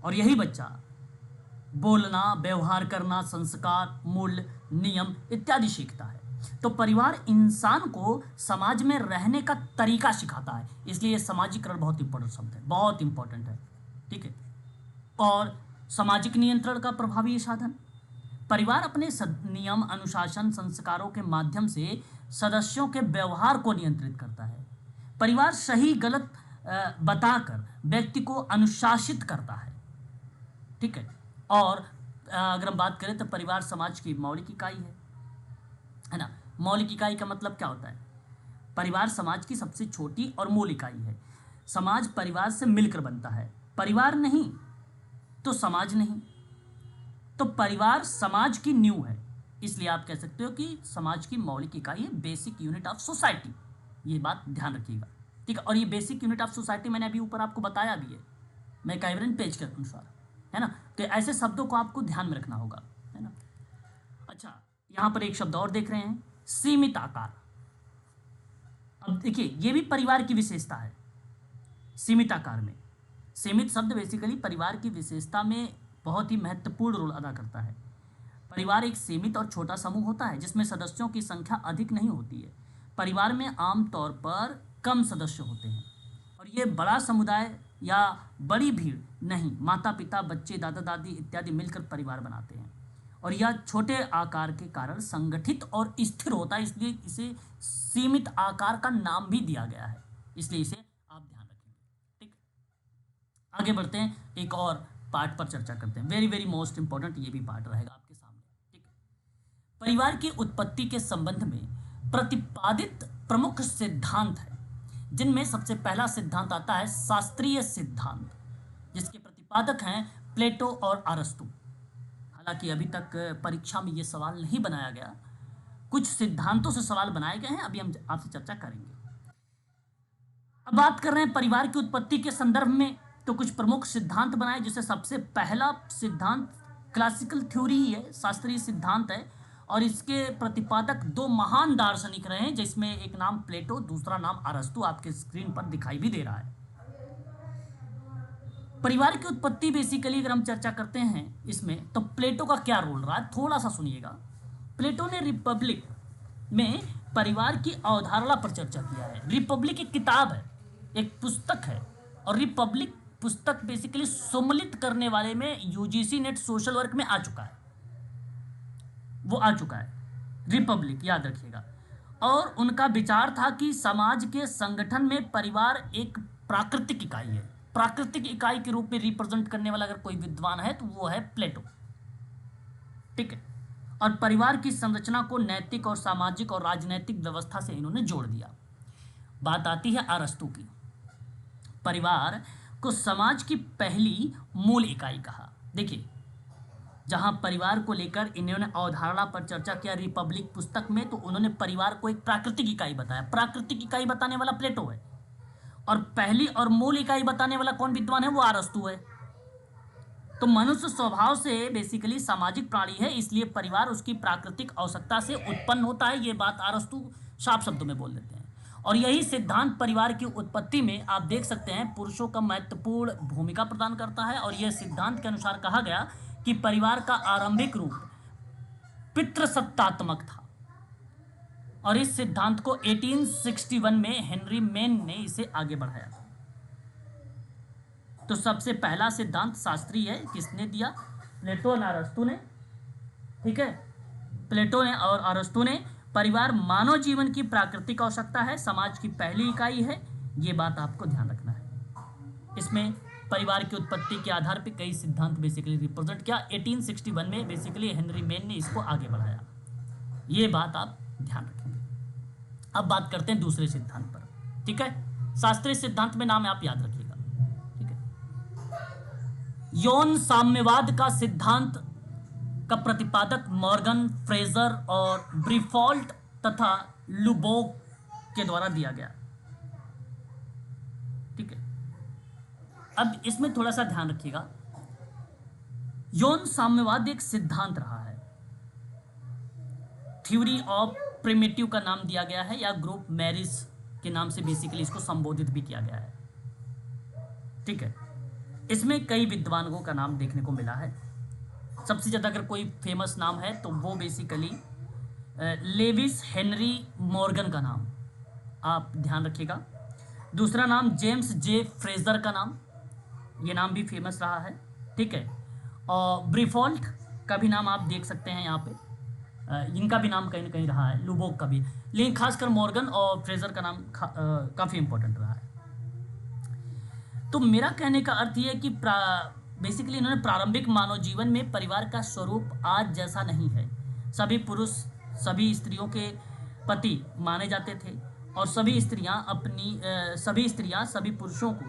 और यही बच्चा बोलना, व्यवहार करना, संस्कार, मूल्य, नियम इत्यादि सीखता है। तो परिवार इंसान को समाज में रहने का तरीका सिखाता है, इसलिए सामाजिकरण बहुत इंपॉर्टेंट शब्द है, बहुत इंपॉर्टेंट है, ठीक है। और सामाजिक नियंत्रण का प्रभावी साधन, परिवार अपने नियम, अनुशासन, संस्कारों के माध्यम से सदस्यों के व्यवहार को नियंत्रित करता है। परिवार सही गलत बताकर व्यक्ति को अनुशासित करता है, ठीक है। और अगर हम बात करें तो परिवार समाज की मौलिक इकाई है ना। मौलिक इकाई का मतलब क्या होता है, परिवार समाज की सबसे छोटी और मूल इकाई है। समाज परिवार से मिलकर बनता है, परिवार नहीं तो समाज नहीं, तो परिवार समाज की नींव है, इसलिए आप कह सकते हो कि समाज की मौलिक इकाई है, बेसिक यूनिट ऑफ सोसाइटी। ये बात ध्यान रखिएगा, ठीक है। और ये बेसिक यूनिट ऑफ सोसाइटी मैंने अभी ऊपर आपको बताया भी है, मैकाइवरन पेज के अनुसार, है ना। तो ऐसे शब्दों को आपको ध्यान में रखना होगा, है ना। अच्छा, यहाँ पर एक शब्द और देख रहे हैं, सीमित आकार। अब देखिए, ये भी परिवार की विशेषता है। सीमित आकार में, सीमित शब्द बेसिकली परिवार की विशेषता में बहुत ही महत्वपूर्ण रोल अदा करता है। परिवार एक सीमित और छोटा समूह होता है जिसमें सदस्यों की संख्या अधिक नहीं होती है। परिवार में आमतौर पर कम सदस्य होते हैं और ये बड़ा समुदाय या बड़ी भीड़ नहीं, माता पिता, बच्चे, दादा दादी इत्यादि मिलकर परिवार बनाते हैं और यह छोटे आकार के कारण संगठित और स्थिर होता है, इसलिए इसे सीमित आकार का नाम भी दिया गया है, इसलिए इसे आप ध्यान रखेंगे। ठीक, आगे बढ़ते हैं, एक और पार्ट पर चर्चा करते हैं। वेरी वेरी मोस्ट इंपॉर्टेंट ये भी पार्ट रहेगा आपके सामने। ठीक है, परिवार की उत्पत्ति के संबंध में प्रतिपादित प्रमुख सिद्धांत है, जिनमें सबसे पहला सिद्धांत आता है शास्त्रीय सिद्धांत, जिसके प्रतिपादक हैं प्लेटो और अरस्तु। हालांकि अभी तक परीक्षा में ये सवाल नहीं बनाया गया, कुछ सिद्धांतों से सवाल बनाए गए हैं, अभी हम आपसे चर्चा करेंगे। अब बात कर रहे हैं परिवार की उत्पत्ति के संदर्भ में, तो कुछ प्रमुख सिद्धांत बनाए, जिससे सबसे पहला सिद्धांत क्लासिकल थ्योरी ही है, शास्त्रीय सिद्धांत है, और इसके प्रतिपादक दो महान दार्शनिक रहे हैं, जिसमें एक नाम प्लेटो, दूसरा नाम अरस्तु आपके स्क्रीन पर दिखाई भी दे रहा है। परिवार की उत्पत्ति बेसिकली अगर हम चर्चा करते हैं इसमें, तो प्लेटो का क्या रोल रहा है थोड़ा सा सुनिएगा। प्लेटो ने रिपब्लिक में परिवार की अवधारणा पर चर्चा किया है। रिपब्लिक एक किताब है, एक पुस्तक है, और रिपब्लिक पुस्तक बेसिकली सम्मिलित करने वाले में यूजीसी नेट सोशल वर्क में आ चुका है, वो आ चुका है, रिपब्लिक याद रखिएगा। और उनका विचार था कि समाज के संगठन में परिवार एक प्राकृतिक इकाई है, प्राकृतिक इकाई के रूप में रिप्रेजेंट करने वाला अगर कोई विद्वान है तो वो है प्लेटो। ठीक है, और परिवार की संरचना को नैतिक और सामाजिक और राजनैतिक व्यवस्था से इन्होंने जोड़ दिया। बात आती है अरस्तु की। परिवार को समाज की पहली मूल इकाई कहा। देखिए, जहां परिवार को लेकर इन्होंने अवधारणा पर चर्चा किया रिपब्लिक पुस्तक में, तो उन्होंने परिवार को एक प्राकृतिक इकाई बताया। प्राकृतिक इकाई बताने वाला प्लेटो है, और पहली और मूल इकाई बताने वाला कौन विद्वान है, वो अरस्तु है। तो मनुष्य स्वभाव से बेसिकली सामाजिक प्राणी है, इसलिए परिवार उसकी प्राकृतिक आवश्यकता से उत्पन्न होता है। ये बात अरस्तु साफ शब्दों में बोल देते हैं, और यही सिद्धांत परिवार की उत्पत्ति में आप देख सकते हैं पुरुषों का महत्वपूर्ण भूमिका प्रदान करता है। और यह सिद्धांत के अनुसार कहा गया कि परिवार का आरंभिक रूप पितृसत्तात्मक था, और इस सिद्धांत को 1861 में हेनरी मेन ने इसे आगे बढ़ाया। तो सबसे पहला सिद्धांत शास्त्रीय है, किसने दिया, प्लेटो और अरस्तु ने। ठीक है, प्लेटो ने और अरस्तु ने। परिवार मानव जीवन की प्राकृतिक आवश्यकता है, समाज की पहली इकाई है, ये बात आपको ध्यान रखना है। इसमें परिवार की उत्पत्ति के आधार पर कई सिद्धांत बेसिकली रिप्रेजेंट किया। 1861 में बेसिकली हेनरी मेन ने इसको आगे बढ़ाया, ये बात आप ध्यान रखेंगे। अब बात करते हैं दूसरे सिद्धांत पर। ठीक है, शास्त्रीय सिद्धांत में नाम आप याद रखिएगा। ठीक है, यौन साम्यवाद का सिद्धांत का प्रतिपादक मॉर्गन, फ्रेजर और ब्रीफॉल्ट तथा लुबोक के द्वारा दिया गया। ठीक है, अब इसमें थोड़ा सा ध्यान रखिएगा। यौन साम्यवाद एक सिद्धांत रहा है, थ्योरी ऑफ प्रिमिटिव का नाम दिया गया है, या ग्रुप मैरिज के नाम से बेसिकली इसको संबोधित भी किया गया है। ठीक है, इसमें कई विद्वानों का नाम देखने को मिला है। सबसे ज़्यादा अगर कोई फेमस नाम है तो वो बेसिकली लेविस हेनरी मॉर्गन का नाम आप ध्यान रखिएगा। दूसरा नाम जेम्स जे फ्रेजर का नाम, ये नाम भी फेमस रहा है। ठीक है, और ब्रीफॉल्ट का भी नाम आप देख सकते हैं यहाँ पे, इनका भी नाम कहीं ना कहीं रहा है, लुबोक का भी, लेकिन खासकर मॉर्गन और फ्रेजर का नाम काफ़ी इंपॉर्टेंट रहा है। तो मेरा कहने का अर्थ ये है कि बेसिकली इन्होंने प्रारंभिक मानव जीवन में परिवार का स्वरूप आज जैसा नहीं है। सभी पुरुष सभी स्त्रियों के पति माने जाते थे, और सभी स्त्रियां सभी पुरुषों को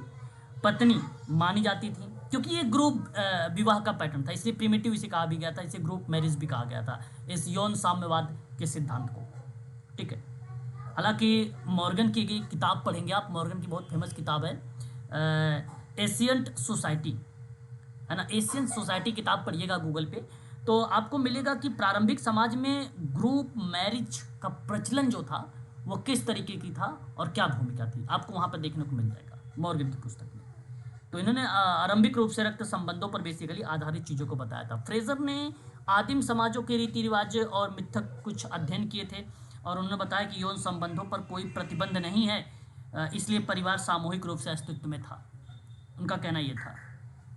पत्नी मानी जाती थी, क्योंकि ये ग्रुप विवाह का पैटर्न था, इसलिए प्रिमिटिव इसे कहा भी गया था, इसे ग्रुप मैरिज भी कहा गया था इस यौन साम्यवाद के सिद्धांत को। ठीक है, हालांकि मॉर्गन की किताब पढ़ेंगे आप, मॉर्गन की बहुत फेमस किताब है एशियंट सोसाइटी, है ना, एशियन सोसाइटी किताब पढ़िएगा गूगल पे, तो आपको मिलेगा कि प्रारंभिक समाज में ग्रुप मैरिज का प्रचलन जो था वो किस तरीके की था और क्या भूमिका थी, आपको वहाँ पर देखने को मिल जाएगा मॉर्गन की पुस्तक में। तो इन्होंने आरंभिक रूप से रक्त संबंधों पर बेसिकली आधारित चीज़ों को बताया था। फ्रेजर ने आदिम समाजों के रीति रिवाज और मिथक कुछ अध्ययन किए थे और उन्होंने बताया कि यौन संबंधों पर कोई प्रतिबंध नहीं है, इसलिए परिवार सामूहिक रूप से अस्तित्व में था, उनका कहना ये था।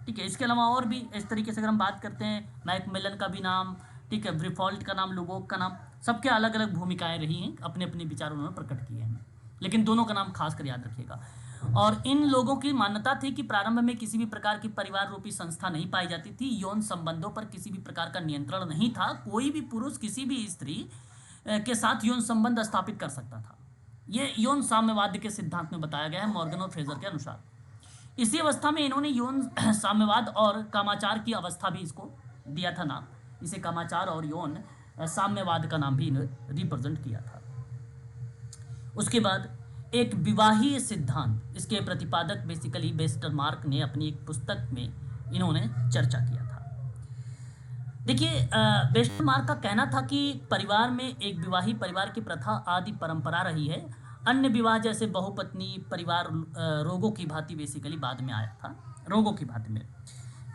ठीक है, इसके अलावा और भी इस तरीके से अगर हम बात करते हैं, मैकमिलन का भी नाम, ठीक है, ब्रिफॉल्ट का नाम, लुबोक का नाम, सबके अलग अलग भूमिकाएं रही हैं, अपने अपने विचार उन्होंने प्रकट किए हैं, लेकिन दोनों का नाम खास कर याद रखिएगा। और इन लोगों की मान्यता थी कि प्रारंभ में किसी भी प्रकार की परिवार रूपी संस्था नहीं पाई जाती थी, यौन संबंधों पर किसी भी प्रकार का नियंत्रण नहीं था, कोई भी पुरुष किसी भी स्त्री के साथ यौन संबंध स्थापित कर सकता था। ये यौन साम्यवाद के सिद्धांत में बताया गया है मॉर्गन और फ्रेजर के अनुसार। इसी अवस्था में इन्होंने यौन साम्यवाद और कामाचार की अवस्था भी इसको दिया था नाम, इसे कामाचार और यौन साम्यवाद का नाम भी इन्होंने रिप्रेजेंट किया था। उसके बाद एक विवाहीय सिद्धांत, इसके प्रतिपादक बेसिकली वेस्टरमार्क ने अपनी एक पुस्तक में इन्होंने चर्चा किया था। देखिए, वेस्टरमार्क का कहना था कि परिवार में एक विवाही परिवार की प्रथा आदि परंपरा रही है, अन्य विवाह जैसे बहुपत्नी परिवार रोगों की भांति बेसिकली बाद में आया था, रोगों की भांति में।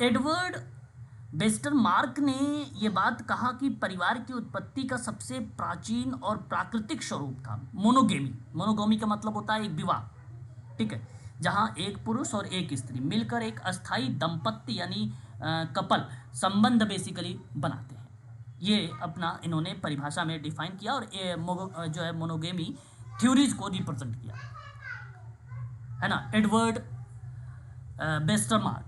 एडवर्ड वेस्टरमार्क ने ये बात कहा कि परिवार की उत्पत्ति का सबसे प्राचीन और प्राकृतिक स्वरूप था मोनोगेमी। मोनोगेमी का मतलब होता है एक विवाह, ठीक है, जहाँ एक पुरुष और एक स्त्री मिलकर एक अस्थाई दंपत्ति यानी कपल संबंध बेसिकली बनाते हैं। ये अपना इन्होंने परिभाषा में डिफाइन किया और जो है मोनोगेमी थ्योरीज को रिप्रेजेंट किया, है ना, एडवर्ड वेस्टरमार्क।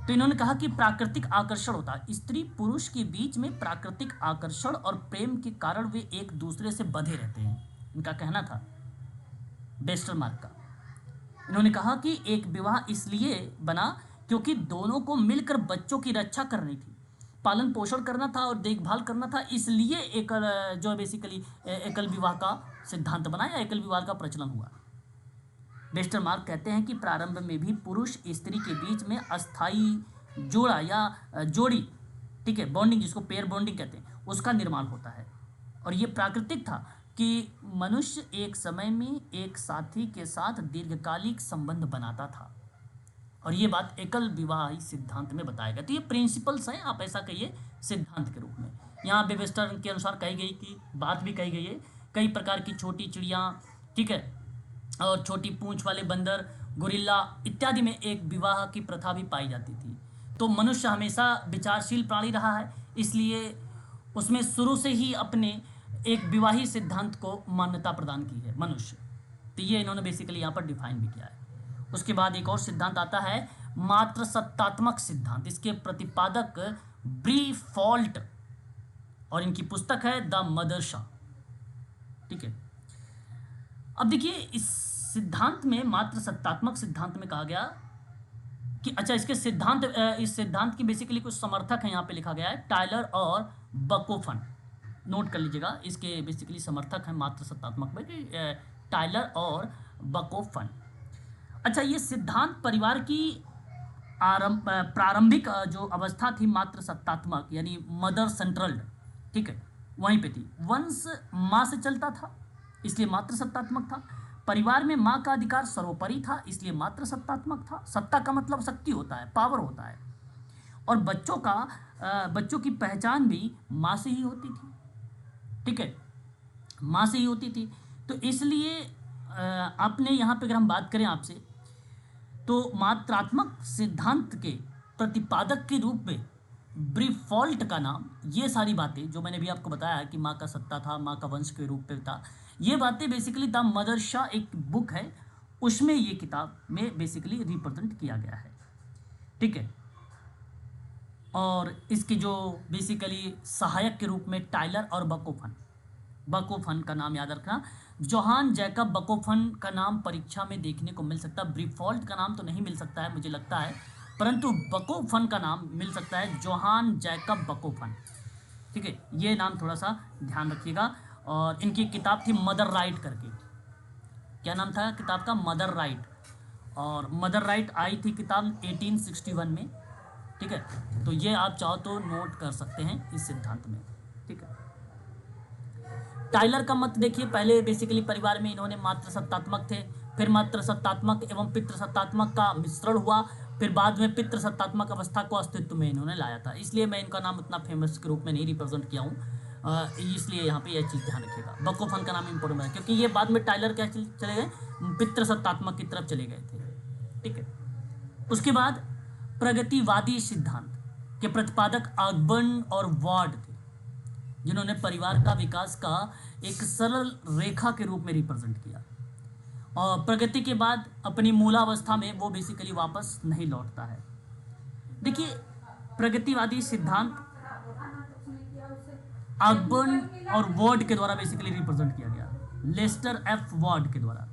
तो इन्होंने कहा कि प्राकृतिक आकर्षण होता है, स्त्री पुरुष के बीच में प्राकृतिक आकर्षण और प्रेम के कारण वे एक दूसरे से बंधे रहते हैं, इनका कहना था वेस्टरमार्क का। इन्होंने कहा कि एक विवाह इसलिए बना क्योंकि दोनों को मिलकर बच्चों की रक्षा करनी थी, पालन पोषण करना था और देखभाल करना था, इसलिए एकल जो है बेसिकली एकल विवाह का सिद्धांत बना या एकल विवाह का प्रचलन हुआ। वेस्टरमार्क कहते हैं कि प्रारंभ में भी पुरुष स्त्री के बीच में अस्थाई जोड़ा या जोड़ी, ठीक है, बॉन्डिंग, जिसको पेयर बॉन्डिंग कहते हैं, उसका निर्माण होता है और ये प्राकृतिक था कि मनुष्य एक समय में एक साथी के साथ दीर्घकालिक संबंध बनाता था और ये बात एकल विवाह सिद्धांत में बताया गया। तो ये प्रिंसिपल्स हैं, आप ऐसा कहिए, सिद्धांत के रूप में। यहाँ पे वेस्टर्न के अनुसार कही गई कि बात भी कही गई है, कई प्रकार की छोटी चिड़िया, ठीक है, और छोटी पूंछ वाले बंदर, गोरिल्ला इत्यादि में एक विवाह की प्रथा भी पाई जाती थी। तो मनुष्य हमेशा विचारशील प्राणी रहा है, इसलिए उसमें शुरू से ही अपने एक विवाही सिद्धांत को मान्यता प्रदान की है मनुष्य। तो ये इन्होंने बेसिकली यहाँ पर डिफाइन भी किया है। उसके बाद एक और सिद्धांत आता है मात्र सत्तात्मक सिद्धांत, इसके प्रतिपादक ब्रीफॉल्ट और इनकी पुस्तक है द मदरसा, ठीक है। अब देखिए, इस सिद्धांत में मात्र सत्तात्मक सिद्धांत में कहा गया कि अच्छा, इसके सिद्धांत, इस सिद्धांत की बेसिकली कुछ समर्थक हैं, यहाँ पे लिखा गया है टायलर और बकोफन, नोट कर लीजिएगा, इसके बेसिकली समर्थक हैं मात्र सत्तात्मक में टायलर और बकोफन। अच्छा, ये सिद्धांत परिवार की प्रारंभिक जो अवस्था थी मात्र सत्तात्मक यानी मदर सेंट्रल, ठीक है, वहीं पे थी। वंश माँ से चलता था इसलिए मात्र सत्तात्मक था। परिवार में माँ का अधिकार सर्वोपरि था इसलिए मात्र सत्तात्मक था। सत्ता का मतलब शक्ति होता है, पावर होता है, और बच्चों की पहचान भी माँ से ही होती थी, ठीक है, माँ से ही होती थी। तो इसलिए आपने यहाँ पे अगर हम बात करें आपसे, तो मात्रात्मक सिद्धांत के प्रतिपादक के रूप में ब्रीफॉल्ट का नाम, ये सारी बातें जो मैंने भी आपको बताया कि माँ का सत्ता था, माँ का वंश के रूप में था, ये बातें बेसिकली द मदरसा एक बुक है, उसमें ये किताब में बेसिकली रिप्रेजेंट किया गया है, ठीक है। और इसके जो बेसिकली सहायक के रूप में टायलर और बकोफन का नाम याद रखना। जोहान जैकब बकोफन का नाम परीक्षा में देखने को मिल सकता है, ब्रीफॉल्ट का नाम तो नहीं मिल सकता है मुझे लगता है, परंतु बकोफन का नाम मिल सकता है, जोहान जैकब बकोफन, ठीक है, ये नाम थोड़ा सा ध्यान रखिएगा। और इनकी किताब थी मदर राइट करके, क्या नाम था किताब का, मदर राइट। और मदर राइट आई थी किताब 1861 में, ठीक है। तो ये आप चाहो तो नोट कर सकते हैं इस सिद्धांत में, ठीक है। टाइलर का मत देखिए, पहले बेसिकली परिवार में इन्होंने मात्र सत्तात्मक थे, फिर मात्र सत्तात्मक एवं पितृ सत्तात्मक का मिश्रण हुआ, फिर बाद में पितृ सत्तात्मक अवस्था को अस्तित्व में इन्होंने लाया था। इसलिए मैं इनका नाम उतना फेमस के रूप में नहीं रिप्रेजेंट किया हूँ, इसलिए यहाँ पे यह चीज़ ध्यान रखिएगा। बकोफन का नाम इंपॉर्टेंट है क्योंकि ये बाद में टाइलर क्या चले गए, पितृ सत्तात्मक की तरफ चले गए थे, ठीक है। उसके बाद प्रगतिवादी सिद्धांत के प्रतिपादक ऑगबर्न और वार्ड थे, जिन्होंने परिवार का विकास का एक सरल रेखा के रूप में रिप्रेजेंट किया, और प्रगति के बाद अपनी मूलावस्था में वो बेसिकली वापस नहीं लौटता है। देखिए, प्रगतिवादी सिद्धांत ऑगबर्न और वार्ड के द्वारा बेसिकली रिप्रेजेंट किया गया, लेस्टर एफ वार्ड के द्वारा।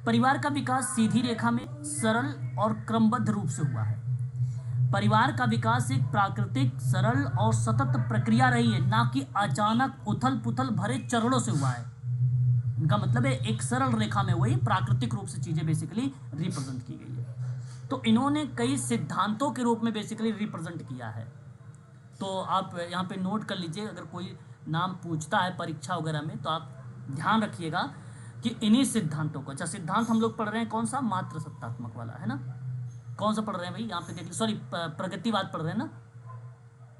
परिवार का विकास सीधी रेखा में सरल और क्रमबद्ध रूप से हुआ है। परिवार का विकास एक प्राकृतिक, सरल और सतत प्रक्रिया रही है, ना कि अचानक उथल पुथल भरे चरणों से हुआ है। इनका मतलब है एक सरल रेखा में वही प्राकृतिक रूप से चीजें बेसिकली रिप्रेजेंट की गई है। तो इन्होंने कई सिद्धांतों के रूप में बेसिकली रिप्रेजेंट किया है। तो आप यहाँ पे नोट कर लीजिए, अगर कोई नाम पूछता है परीक्षा वगैरह में तो आप ध्यान रखिएगा कि इन्हीं सिद्धांतों को, अच्छा सिद्धांत हम लोग पढ़ रहे हैं कौन सा, मात्र सत्तात्मक वाला है ना, कौन सा पढ़ रहे हैं भाई, यहाँ पे देख लीजिए, सॉरी प्रगतिवाद पढ़ रहे हैं ना,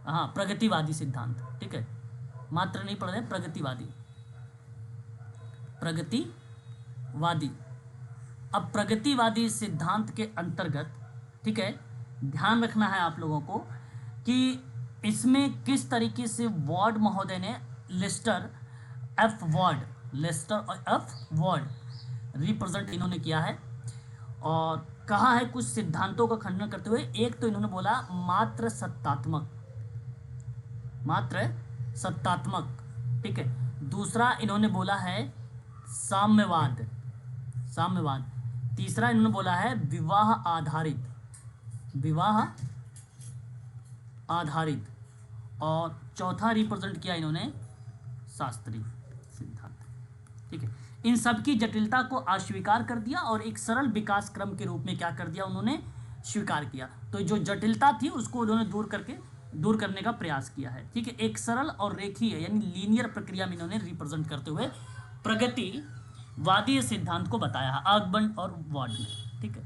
हाँ प्रगतिवादी सिद्धांत, ठीक है, मात्र नहीं पढ़ रहे हैं, प्रगतिवादी, प्रगतिवादी। अब प्रगतिवादी सिद्धांत के अंतर्गत, ठीक है, ध्यान रखना है आप लोगों को कि इसमें किस तरीके से वार्ड महोदय ने लेस्टर एफ वार्ड रिप्रेजेंट इन्होंने किया है, और कहा है कुछ सिद्धांतों का खंडन करते हुए। एक तो इन्होंने बोला मात्र सत्तात्मक, ठीक है। दूसरा इन्होंने बोला है साम्यवाद, तीसरा इन्होंने बोला है विवाह आधारित, और चौथा रिप्रेजेंट किया इन्होंने शास्त्रीय सिद्धांत, ठीक है। इन सब की जटिलता को अस्वीकार कर दिया और एक सरल विकास क्रम के रूप में क्या कर दिया, उन्होंने स्वीकार किया। तो जो जटिलता थी उसको उन्होंने दूर करने का प्रयास किया है, ठीक है। एक सरल और रेखीय यानी लीनियर प्रक्रिया में इन्होंने रिप्रेजेंट करते हुए प्रगतिवादी सिद्धांत को बताया है, ऑगबर्न और वार्ड ने, ठीक है।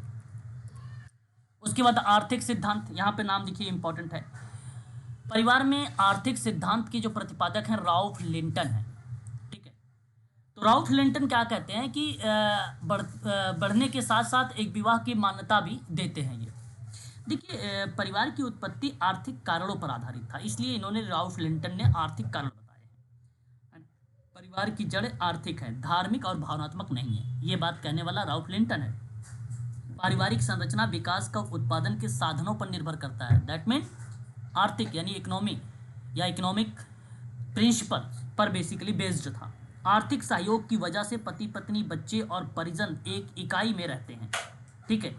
उसके बाद आर्थिक सिद्धांत, यहाँ पे नाम देखिए इंपॉर्टेंट है। परिवार में आर्थिक सिद्धांत के जो प्रतिपादक हैं राल्फ लिंटन है, ठीक है। तो राल्फ लिंटन क्या कहते हैं कि बढ़ने के साथ साथ एक विवाह की मान्यता भी देते हैं। ये देखिए, परिवार की उत्पत्ति आर्थिक कारणों पर आधारित था, इसलिए इन्होंने राल्फ लिंटन ने आर्थिक कारण बताए हैं। परिवार की जड़ आर्थिक है, धार्मिक और भावनात्मक नहीं है, ये बात कहने वाला राल्फ लिंटन है। पारिवारिक संरचना विकास का उत्पादन के साधनों पर निर्भर करता है, दैट मीन आर्थिक यानी इकोनॉमी या इकोनॉमिक प्रिंसिपल पर बेसिकली बेस्ड था। आर्थिक सहयोग की वजह से पति पत्नी, बच्चे और परिजन एक इकाई में रहते हैं, ठीक है।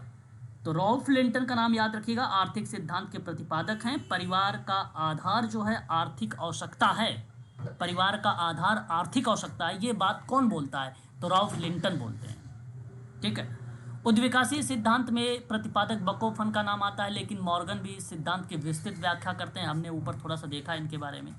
तो राल्फ लिंटन का नाम याद रखिएगा, आर्थिक सिद्धांत के प्रतिपादक हैं। परिवार का आधार जो है आर्थिक आवश्यकता है, परिवार का आधार आर्थिक आवश्यकता है, ये बात कौन बोलता है, तो राल्फ लिंटन बोलते हैं, ठीक है। उद्विकासीय सिद्धांत में प्रतिपादक बकोफन का नाम आता है, लेकिन मॉर्गन भी इस सिद्धांत की विस्तृत व्याख्या करते हैं, हमने ऊपर थोड़ा सा देखा इनके बारे में,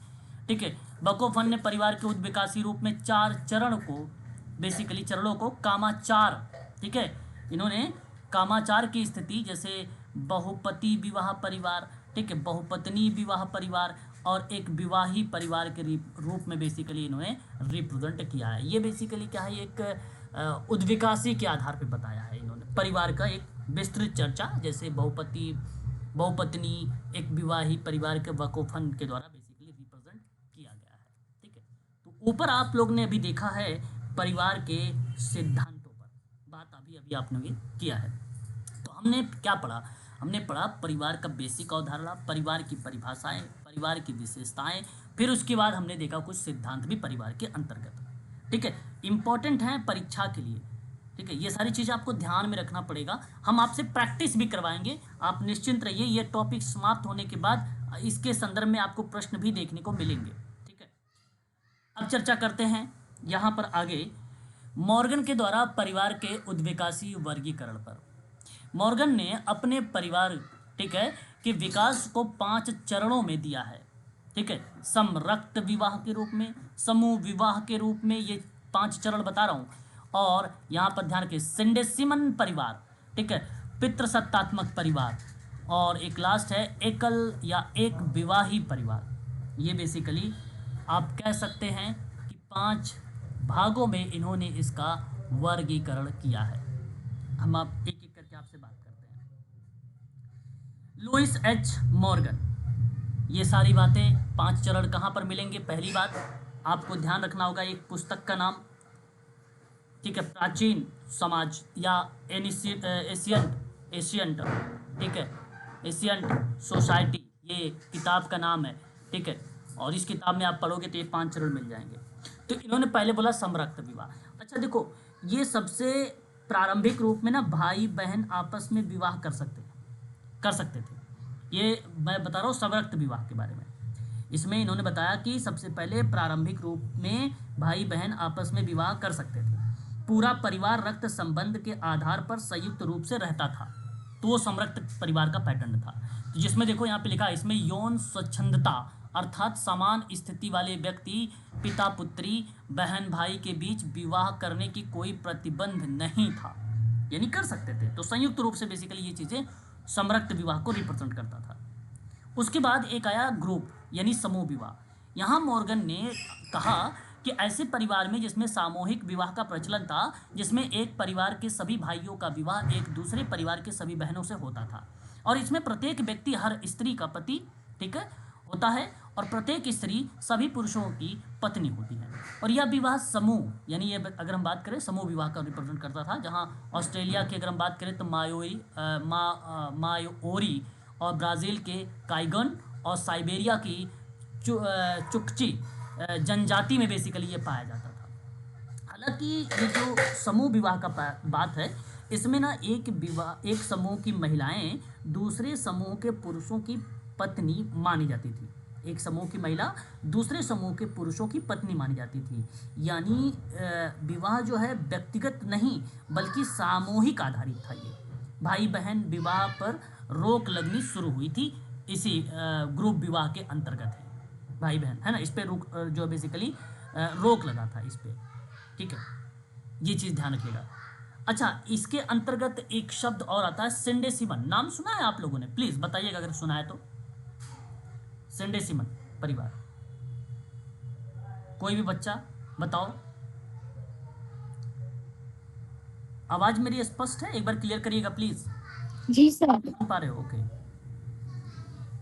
ठीक है। बकोफन ने परिवार के उद्विकासी रूप में 4 चरणों को कामाचार, ठीक है, इन्होंने कामाचार की स्थिति जैसे बहुपति विवाह परिवार, ठीक है, बहुपत्नी विवाह परिवार और एक विवाही परिवार के रूप में बेसिकली इन्होंने रिप्रेजेंट किया है। ये बेसिकली क्या है, एक उद्विकासी के आधार पे बताया है इन्होंने परिवार का एक विस्तृत चर्चा, जैसे बहुपत्नी एक विवाही परिवार के बकोफन के द्वारा बेसिकली रिप्रेजेंट किया गया है, ठीक है। तो ऊपर आप लोग ने अभी देखा है परिवार के सिद्धांतों पर बात अभी आपने ये किया है। तो हमने क्या पढ़ा, हमने पढ़ा परिवार का बेसिक अवधारणा, परिवार की परिभाषाएं, परिवार की विशेषताएं, फिर उसके बाद हमने देखा कुछ सिद्धांत भी परिवार के अंतर्गत, ठीक है, इंपॉर्टेंट है परीक्षा के लिए, ठीक है। ये सारी चीज़ें आपको ध्यान में रखना पड़ेगा, हम आपसे प्रैक्टिस भी करवाएंगे, आप निश्चिंत रहिए। ये टॉपिक समाप्त होने के बाद इसके संदर्भ में आपको प्रश्न भी देखने को मिलेंगे, ठीक है। अब चर्चा करते हैं यहाँ पर आगे मॉर्गन के द्वारा परिवार के उद्विकासी वर्गीकरण पर। मॉर्गन ने अपने परिवार, ठीक है, के विकास को 5 चरणों में दिया है, ठीक है, समरक्त विवाह के रूप में, समूह विवाह के रूप में, ये 5 चरण बता रहा हूँ। और यहाँ पर ध्यान रखिए सिंडेसिमन परिवार, ठीक है, पितृसत्तात्मक परिवार, और एक लास्ट है एकल या एक विवाही परिवार। ये बेसिकली आप कह सकते हैं कि 5 भागों में इन्होंने इसका वर्गीकरण किया है। हम आप एक एक करके आपसे बात करते हैं। लुइस एच मॉर्गन, ये सारी बातें 5 चरण कहाँ पर मिलेंगे? पहली बात आपको ध्यान रखना होगा एक पुस्तक का नाम, ठीक है, प्राचीन समाज या एशियंट, ठीक है, एशियंट सोसाइटी, ये किताब का नाम है, ठीक है, और इस किताब में आप पढ़ोगे तो ये 5 चरण मिल जाएंगे। तो इन्होंने पहले बोला समरक्त विवाह। अच्छा देखो, ये सबसे प्रारंभिक रूप में ना भाई बहन आपस में विवाह कर सकते थे। ये मैं बता रहा हूँ समरक्त विवाह के बारे में। इसमें इन्होंने बताया कि सबसे पहले प्रारंभिक रूप में भाई बहन आपस में विवाह कर सकते थे। पूरा परिवार रक्त संबंध के आधार पर संयुक्त रूप से रहता था, तो वो समरक्त परिवार का पैटर्न था। तो जिसमें देखो यहाँ पे लिखा है, इसमें यौन स्वच्छंदता अर्थात समान स्थिति वाले व्यक्ति पिता पुत्री बहन भाई के बीच विवाह करने की कोई प्रतिबंध नहीं था, यानी कर सकते थे। तो संयुक्त रूप से बेसिकली ये चीज़ें समरक्त विवाह को रिप्रेजेंट करता था। उसके बाद एक आया ग्रुप यानी समूह विवाह। यहाँ मॉर्गन ने कहा कि ऐसे परिवार में जिसमें सामूहिक विवाह का प्रचलन था, जिसमें एक परिवार के सभी भाइयों का विवाह एक दूसरे परिवार के सभी बहनों से होता था, और इसमें प्रत्येक व्यक्ति हर स्त्री का पति, ठीक है, होता है, और प्रत्येक स्त्री सभी पुरुषों की पत्नी होती है। और यह विवाह समूह यानी ये अगर हम बात करें समूह विवाह का रिप्रेजेंट करता था, जहाँ ऑस्ट्रेलिया की अगर हम बात करें तो मायोरी और ब्राज़ील के काइगन और साइबेरिया की चुकची जनजाति में बेसिकली ये पाया जाता था। हालांकि ये जो समूह विवाह का बात है, इसमें ना एक समूह की महिलाएं दूसरे समूह के पुरुषों की पत्नी मानी जाती थी। एक समूह की महिला दूसरे समूह के पुरुषों की पत्नी मानी जाती थी। यानी विवाह जो है व्यक्तिगत नहीं बल्कि सामूहिक आधारित था। ये भाई बहन विवाह पर रोक लगनी शुरू हुई थी इसी ग्रुप विवाह के अंतर्गत है। भाई बहन है ना, इस पर जो बेसिकली रोक लगा था इस पर, ठीक है, ये चीज़ ध्यान रखिएगा। अच्छा, इसके अंतर्गत एक शब्द और आता है सिंडेसिमन। नाम सुना है आप लोगों ने? प्लीज़ बताइएगा अगर सुना है तो। सिंडेसिमन परिवार, कोई भी बच्चा बताओ। आवाज मेरी स्पष्ट है? एक बार क्लियर करिएगा प्लीज। जी सर। सुन पा रहे हो? ओके,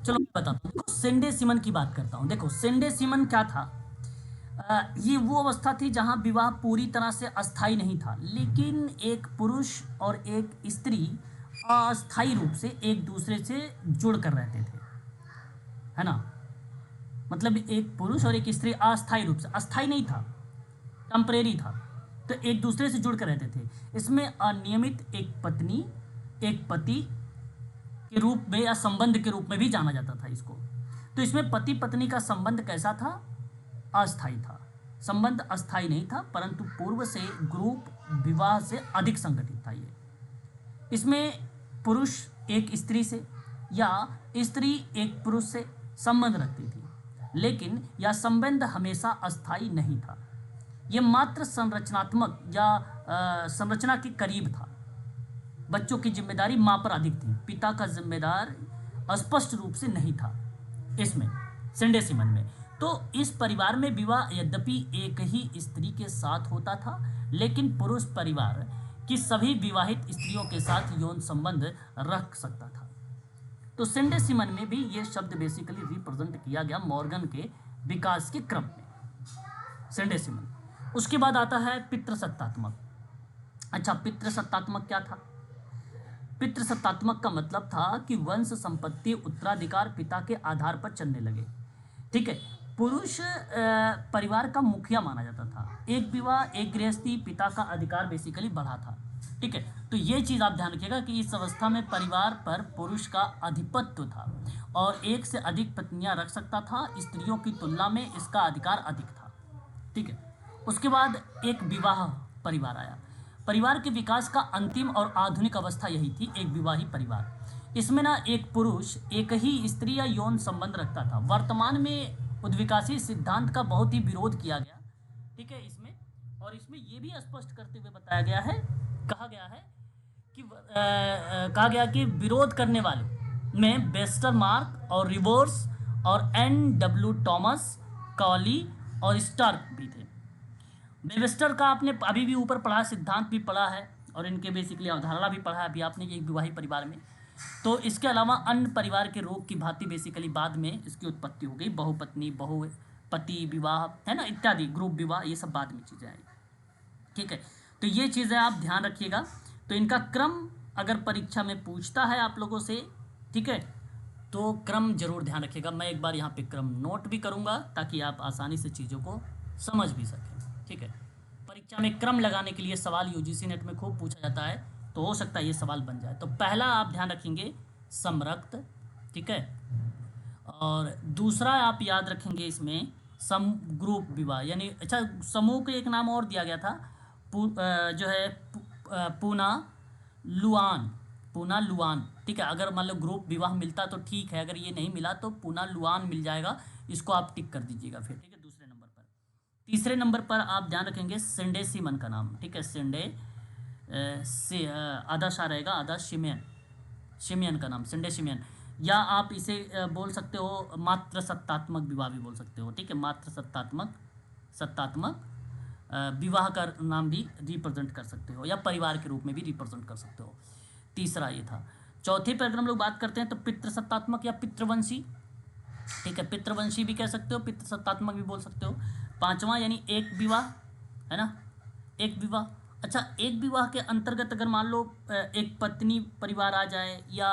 चलो मैं बताता हूँ। सिंडेसिमन की बात करता हूँ। देखो सिंडेसिमन क्या था? ये वो अवस्था थी जहां विवाह पूरी तरह से अस्थाई नहीं था, लेकिन एक पुरुष और एक स्त्री अस्थाई रूप से एक दूसरे से जुड़ कर रहते थे, है ना। मतलब एक पुरुष और एक स्त्री अस्थाई रूप से, अस्थाई नहीं था, टेम्परेरी था, तो एक दूसरे से जुड़ कर रहते थे। इसमें अनियमित एक पत्नी एक पति के रूप में या संबंध के रूप में भी जाना जाता था इसको। तो इसमें पति पत्नी का संबंध कैसा था? अस्थाई था। संबंध अस्थाई नहीं था, परंतु पूर्व से ग्रुप विवाह से अधिक संगठित था ये। इसमें पुरुष एक स्त्री से या स्त्री एक पुरुष से संबंध रखती थी, लेकिन यह संबंध हमेशा अस्थाई नहीं था। यह मात्र संरचनात्मक या संरचना के करीब था। बच्चों की जिम्मेदारी मां पर अधिक थी, पिता का जिम्मेदार स्पष्ट रूप से नहीं था इसमें, सिंडेसिमन में। तो इस परिवार में विवाह यद्यपि एक ही स्त्री के साथ होता था, लेकिन पुरुष परिवार की सभी विवाहित स्त्रियों के साथ यौन संबंध रख सकता था। तो सिंडेसिमन में भी ये शब्द बेसिकली रिप्रेजेंट किया गया मॉर्गन के विकास के क्रम में, सिंडेसिमन। उसके बाद आता है पितृसत्तात्मक। अच्छा, पितृसत्तात्मक क्या था? पितृसत्तात्मक का मतलब था कि वंश संपत्ति उत्तराधिकार पिता के आधार पर चलने लगे, ठीक है। पुरुष परिवार का मुखिया माना जाता था। एक विवाह एक गृहस्थी पिता का अधिकार बेसिकली बढ़ा था, ठीक है। तो ये चीज़ आप ध्यान रखिएगा कि इस अवस्था में परिवार पर पुरुष का आधिपत्य था और एक से अधिक पत्नियां रख सकता था। स्त्रियों की तुलना में इसका अधिकार अधिक था, ठीक है। उसके बाद एक विवाह परिवार आया। परिवार के विकास का अंतिम और आधुनिक अवस्था यही थी, एक विवाहित परिवार। इसमें ना एक पुरुष एक ही स्त्री या यौन संबंध रखता था। वर्तमान में उद्विकासी सिद्धांत का बहुत ही विरोध किया गया, ठीक है, इसमें। और इसमें ये भी स्पष्ट करते हुए बताया गया है, कहा गया है कि कहा गया कि विरोध करने वालों में वेस्टर मार्क और रिवोर्स और N.W. टॉमस, कॉली और स्टार्क भी थे। वेबस्टर का आपने अभी भी ऊपर पढ़ा, सिद्धांत भी पढ़ा है और इनके बेसिकली अवधारणा भी पढ़ा है अभी आपने एक विवाहित परिवार में। तो इसके अलावा अन्य परिवार के रोग की भांति बेसिकली बाद में इसकी उत्पत्ति हो गई, बहुपत्नी, बहुपति विवाह, है ना, इत्यादि, ग्रुप विवाह, ये सब बाद में चीज़ें आई, ठीक है। तो ये चीज़ें आप ध्यान रखिएगा। तो इनका क्रम अगर परीक्षा में पूछता है आप लोगों से, ठीक है, तो क्रम जरूर ध्यान रखिएगा। मैं एक बार यहाँ पे क्रम नोट भी करूँगा ताकि आप आसानी से चीज़ों को समझ भी सकें, ठीक है। परीक्षा में क्रम लगाने के लिए सवाल यूजीसी नेट में खूब पूछा जाता है, तो हो सकता है ये सवाल बन जाए। तो पहला आप ध्यान रखेंगे समरक्त, ठीक है, और दूसरा आप याद रखेंगे इसमें सम ग्रुप विवाह, यानी अच्छा समूह को एक नाम और दिया गया था, जो है पूना लुआन, पूना लुआन, ठीक है। अगर मान लो ग्रुप विवाह मिलता तो ठीक है, अगर ये नहीं मिला तो पूना लुआन मिल जाएगा, इसको आप टिक कर दीजिएगा फिर, ठीक है, दूसरे नंबर पर। तीसरे नंबर पर आप ध्यान रखेंगे सिंडे सीमन का नाम, ठीक है, सिंडे से आधा शाह रहेगा, आधा शिमियन, शिमियन का नाम सिंडे शिमियन, या आप इसे बोल सकते हो मात्र सत्तात्मक विवाह भी बोल सकते हो, ठीक है, मात्र सत्तात्मक विवाह का नाम भी रिप्रेजेंट कर सकते हो, या परिवार के रूप में भी रिप्रेजेंट कर सकते हो। तीसरा ये था। चौथे पर अगर हम लोग बात करते हैं तो पितृसत्तात्मक या पितृवंशी, ठीक है, पितृवंशी भी कह सकते हो, पितृसत्तात्मक भी बोल सकते हो। पांचवा यानी एक विवाह, है ना, एक विवाह। अच्छा, एक विवाह के अंतर्गत अगर मान लो एक पत्नी परिवार आ जाए या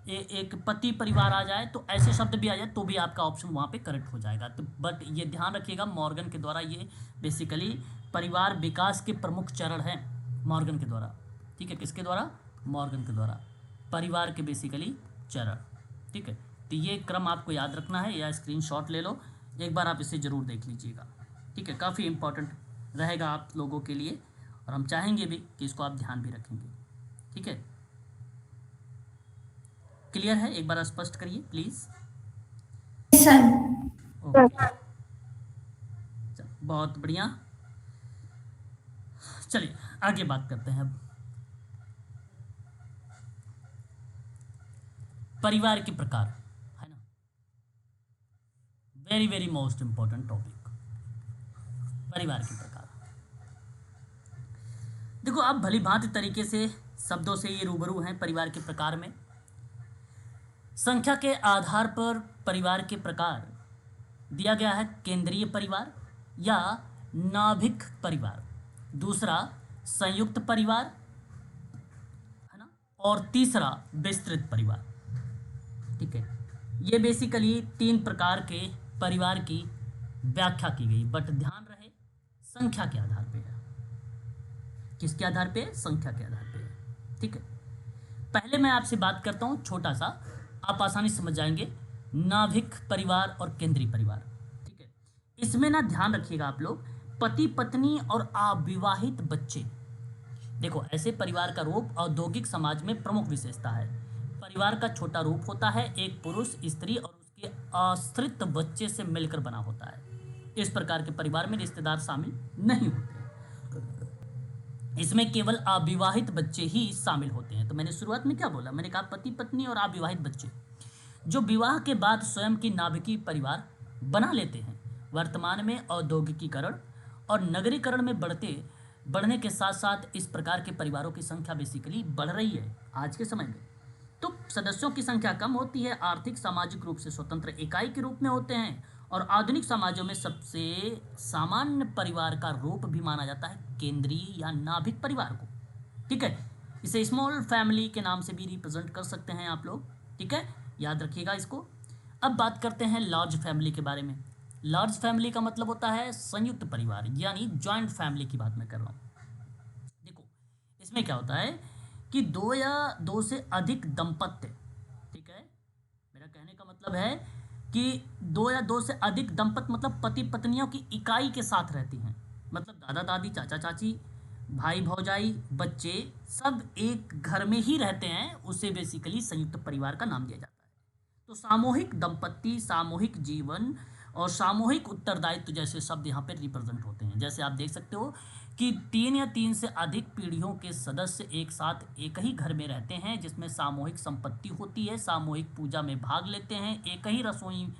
एक पति परिवार आ जाए, तो ऐसे शब्द भी आ जाए तो भी आपका ऑप्शन वहाँ पे करेक्ट हो जाएगा। तो बट ये ध्यान रखिएगा, मॉर्गन के द्वारा ये बेसिकली परिवार विकास के प्रमुख चरण हैं, मॉर्गन के द्वारा, ठीक है, किसके द्वारा, मॉर्गन के द्वारा, परिवार के बेसिकली चरण, ठीक है। तो ये क्रम आपको याद रखना है, या स्क्रीनशॉट ले लो, एक बार आप इसे ज़रूर देख लीजिएगा, ठीक है, काफ़ी इंपॉर्टेंट रहेगा आप लोगों के लिए, और हम चाहेंगे भी कि इसको आप ध्यान भी रखेंगे, ठीक है। क्लियर है, एक बार स्पष्ट करिए प्लीज़। सर। ओके, बहुत बढ़िया। चलिए आगे बात करते हैं अब परिवार के प्रकार, है ना, very very most important topic, परिवार के प्रकार। देखो आप भली भांति तरीके से शब्दों से ये रूबरू हैं परिवार के प्रकार में। संख्या के आधार पर परिवार के प्रकार दिया गया है, केंद्रीय परिवार या नाभिक परिवार, दूसरा संयुक्त परिवार, है ना, और तीसरा विस्तृत परिवार, ठीक है। ये बेसिकली 3 प्रकार के परिवार की व्याख्या की गई, बट ध्यान रहे संख्या के आधार पे है। किसके आधार पे? संख्या के आधार पे है, ठीक है। पहले मैं आपसे बात करता हूँ छोटा सा, आप आसानी से समझ जाएंगे, नाभिक परिवार और केंद्रीय परिवार, ठीक है। इसमें ना ध्यान रखिएगा आप लोग, पति पत्नी और अविवाहित बच्चे। देखो ऐसे परिवार का रूप औद्योगिक समाज में प्रमुख विशेषता है। परिवार का छोटा रूप होता है, एक पुरुष, स्त्री और उसके आश्रित बच्चे से मिलकर बना होता है। इस प्रकार के परिवार में रिश्तेदार शामिल नहीं होते, इसमें केवल अविवाहित बच्चे ही शामिल होते हैं। तो मैंने शुरुआत में क्या बोला, मैंने कहा पति पत्नी और अविवाहित बच्चे जो विवाह के बाद स्वयं की नाभिकीय परिवार बना लेते हैं। वर्तमान में औद्योगिकीकरण और नगरीकरण में बढ़ने के साथ साथ इस प्रकार के परिवारों की संख्या बेसिकली बढ़ रही है आज के समय में। तो सदस्यों की संख्या कम होती है, आर्थिक सामाजिक रूप से स्वतंत्र इकाई के रूप में होते हैं, और आधुनिक समाजों में सबसे सामान्य परिवार का रूप भी माना जाता है केंद्रीय या नाभिक परिवार को, ठीक है। इसे स्मॉल फैमिली के नाम से भी रिप्रेजेंट कर सकते हैं आप लोग, ठीक है, याद रखिएगा इसको। अब बात करते हैं लार्ज फैमिली के बारे में। लार्ज फैमिली का मतलब होता है संयुक्त परिवार, यानी जॉइंट फैमिली की बात मैं कर रहा हूँ। देखो इसमें क्या होता है कि 2 या 2 से अधिक दंपत्य, ठीक है, मेरा कहने का मतलब है कि 2 या 2 से अधिक दंपत्ति मतलब पति पत्नियों की इकाई के साथ रहती हैं, मतलब दादा दादी, चाचा चाची, भाई भौजाई बच्चे सब एक घर में ही रहते हैं, उसे बेसिकली संयुक्त परिवार का नाम दिया जाता है। तो सामूहिक दंपत्ति, सामूहिक जीवन और सामूहिक उत्तरदायित्व जैसे शब्द यहाँ पे रिप्रेजेंट होते हैं। जैसे आप देख सकते हो कि 3 या 3 से अधिक पीढ़ियों के सदस्य एक साथ एक ही घर में रहते हैं, जिसमें सामूहिक संपत्ति होती है, सामूहिक पूजा में भाग लेते हैं, एक ही रसोई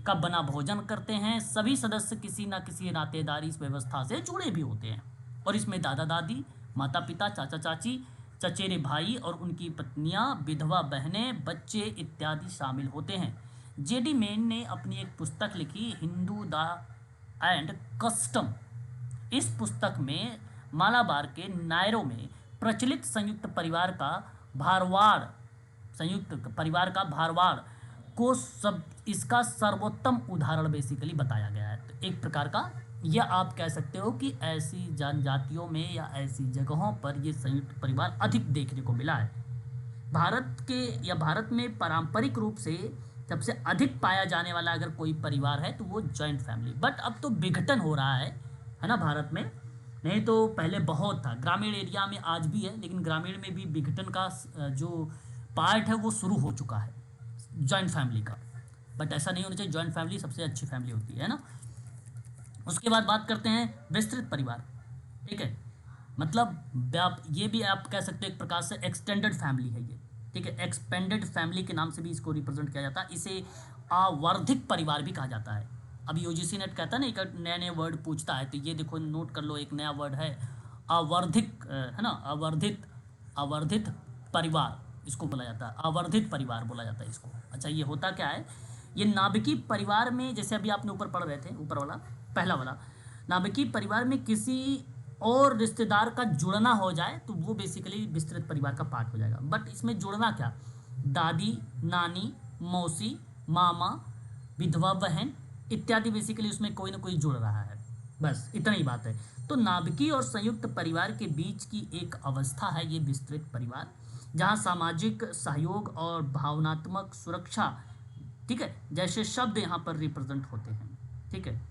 का बना भोजन करते हैं, सभी सदस्य किसी न किसी नातेदारी इस व्यवस्था से जुड़े भी होते हैं। और इसमें दादा दादी, माता पिता, चाचा चाची, चचेरे भाई और उनकी पत्नियां, विधवा बहनें, बच्चे इत्यादि शामिल होते हैं। जेडी मेन ने अपनी एक पुस्तक लिखी, हिंदू द एंड कस्टम। इस पुस्तक में मालाबार के नायरों में प्रचलित संयुक्त परिवार का भारवाड़ को सब इसका सर्वोत्तम उदाहरण बेसिकली बताया गया है। तो एक प्रकार का या आप कह सकते हो कि ऐसी जनजातियों में या ऐसी जगहों पर ये संयुक्त परिवार अधिक देखने को मिला है। भारत में पारंपरिक रूप से सबसे अधिक पाया जाने वाला अगर कोई परिवार है तो वो जॉइंट फैमिली। बट अब तो विघटन हो रहा है ना भारत में। नहीं तो पहले बहुत था, ग्रामीण एरिया में आज भी है, लेकिन ग्रामीण में भी विघटन का जो पार्ट है वो शुरू हो चुका है जॉइंट फैमिली का। बट ऐसा नहीं होना चाहिए, जॉइंट फैमिली सबसे अच्छी फैमिली होती है ना। उसके बाद बात करते हैं विस्तृत परिवार। ठीक है, मतलब ये भी आप कह सकते हो एक प्रकार से एक्सटेंडेड फैमिली है ये। ठीक है, एक्सपेंडेड फैमिली के नाम से भी इसको रिप्रेजेंट किया जाता है। इसे आवर्धिक परिवार भी कहा जाता है। अब यूजीसी नेट कहता है ना, एक नए नए वर्ड पूछता है, तो ये देखो नोट कर लो, एक नया वर्ड है आवर्धिक, है ना, आवर्धित परिवार इसको बोला जाता है, आवर्धित परिवार बोला जाता है इसको। अच्छा, ये होता क्या है, ये नाभिकीय परिवार में, जैसे अभी आपने ऊपर पढ़ रहे थे, ऊपर वाला पहला वाला, नाभिकीय परिवार में किसी और रिश्तेदार का जुड़ना हो जाए तो वो बेसिकली विस्तृत परिवार का पार्ट हो जाएगा। बट इसमें जुड़ना क्या, दादी, नानी, मौसी, मामा, विधवा बहन इत्यादि, बेसिकली उसमें कोई ना कोई जुड़ रहा है, बस इतना ही बात है। तो नाभिकीय और संयुक्त परिवार के बीच की एक अवस्था है ये विस्तृत परिवार, जहाँ सामाजिक सहयोग और भावनात्मक सुरक्षा, ठीक है, जैसे शब्द यहाँ पर रिप्रेजेंट होते हैं। ठीक है,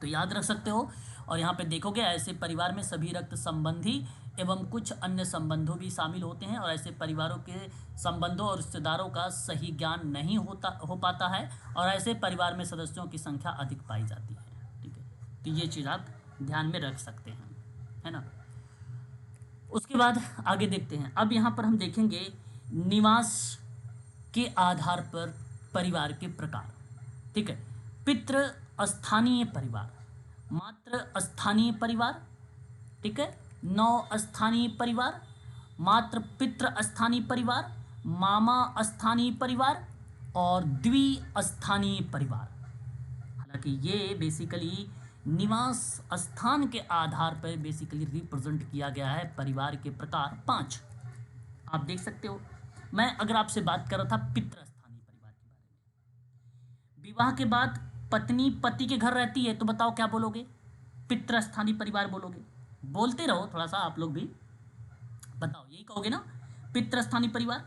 तो याद रख सकते हो। और यहाँ पे देखोगे ऐसे परिवार में सभी रक्त संबंधी एवं कुछ अन्य संबंधों भी शामिल होते हैं, और ऐसे परिवारों के संबंधों और रिश्तेदारों का सही ज्ञान नहीं हो पाता है, और ऐसे परिवार में सदस्यों की संख्या अधिक पाई जाती है। ठीक है, तो ये चीज़ आप ध्यान में रख सकते हैं, है ना। उसके बाद आगे देखते हैं। अब यहाँ पर हम देखेंगे निवास के आधार पर परिवार के प्रकार। ठीक है, पितृ स्थानीय परिवार, मातृ स्थानीय परिवार, ठीक है, नौ स्थानीय परिवार, मातृ पितृ स्थानीय परिवार, मामा स्थानीय परिवार और द्विस्थानीय परिवार। हालांकि ये बेसिकली निवास स्थान के आधार पर बेसिकली रिप्रेजेंट किया गया है परिवार के प्रकार 5। आप देख सकते हो। मैं अगर आपसे बात कर रहा था पितृ स्थानीय परिवार के बारे में, विवाह के बाद पत्नी पति के घर रहती है, तो बताओ क्या बोलोगे, पितृ स्थानीय परिवार बोलोगे? बोलते रहो थोड़ा सा, आप लोग भी बताओ, यही कहोगे ना, पितृ स्थानीय परिवार।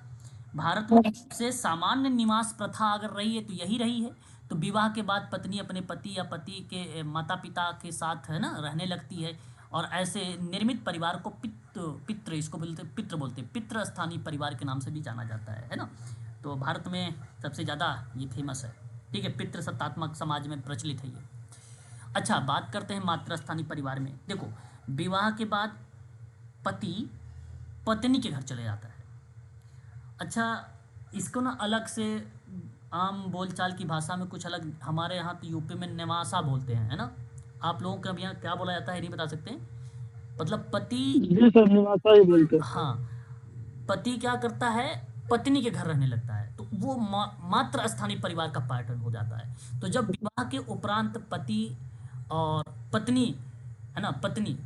भारत में सबसे सामान्य निवास प्रथा अगर रही है तो यही रही है। तो विवाह के बाद पत्नी अपने पति या पति के माता पिता के साथ, है ना, रहने लगती है, और ऐसे निर्मित परिवार को पितृ इसको बोलते पितृ स्थानीय परिवार के नाम से भी जाना जाता है ना। तो भारत में सबसे ज़्यादा ये फेमस है। ठीक है, पितृसत्तात्मक समाज में प्रचलित है ये। अच्छा, बात करते हैं मातृस्थानीय परिवार में। देखो, विवाह के बाद पति पत्नी के घर चले जाता है। अच्छा, इसको ना अलग से आम बोलचाल की भाषा में कुछ अलग, हमारे यहाँ तो यूपी में नेवासा बोलते हैं, है ना। आप लोगों के यहाँ क्या बोला जाता है नहीं बता सकते? मतलब पति, जी सर, निवासा ही बोलते हैं। हाँ, पति क्या करता है, पत्नी के घर रहने लगता है, तो वो मातृ स्थानीय परिवार का पार्ट हो जाता है। तो जब विवाह के उपरांत पति और पत्नी, है ना,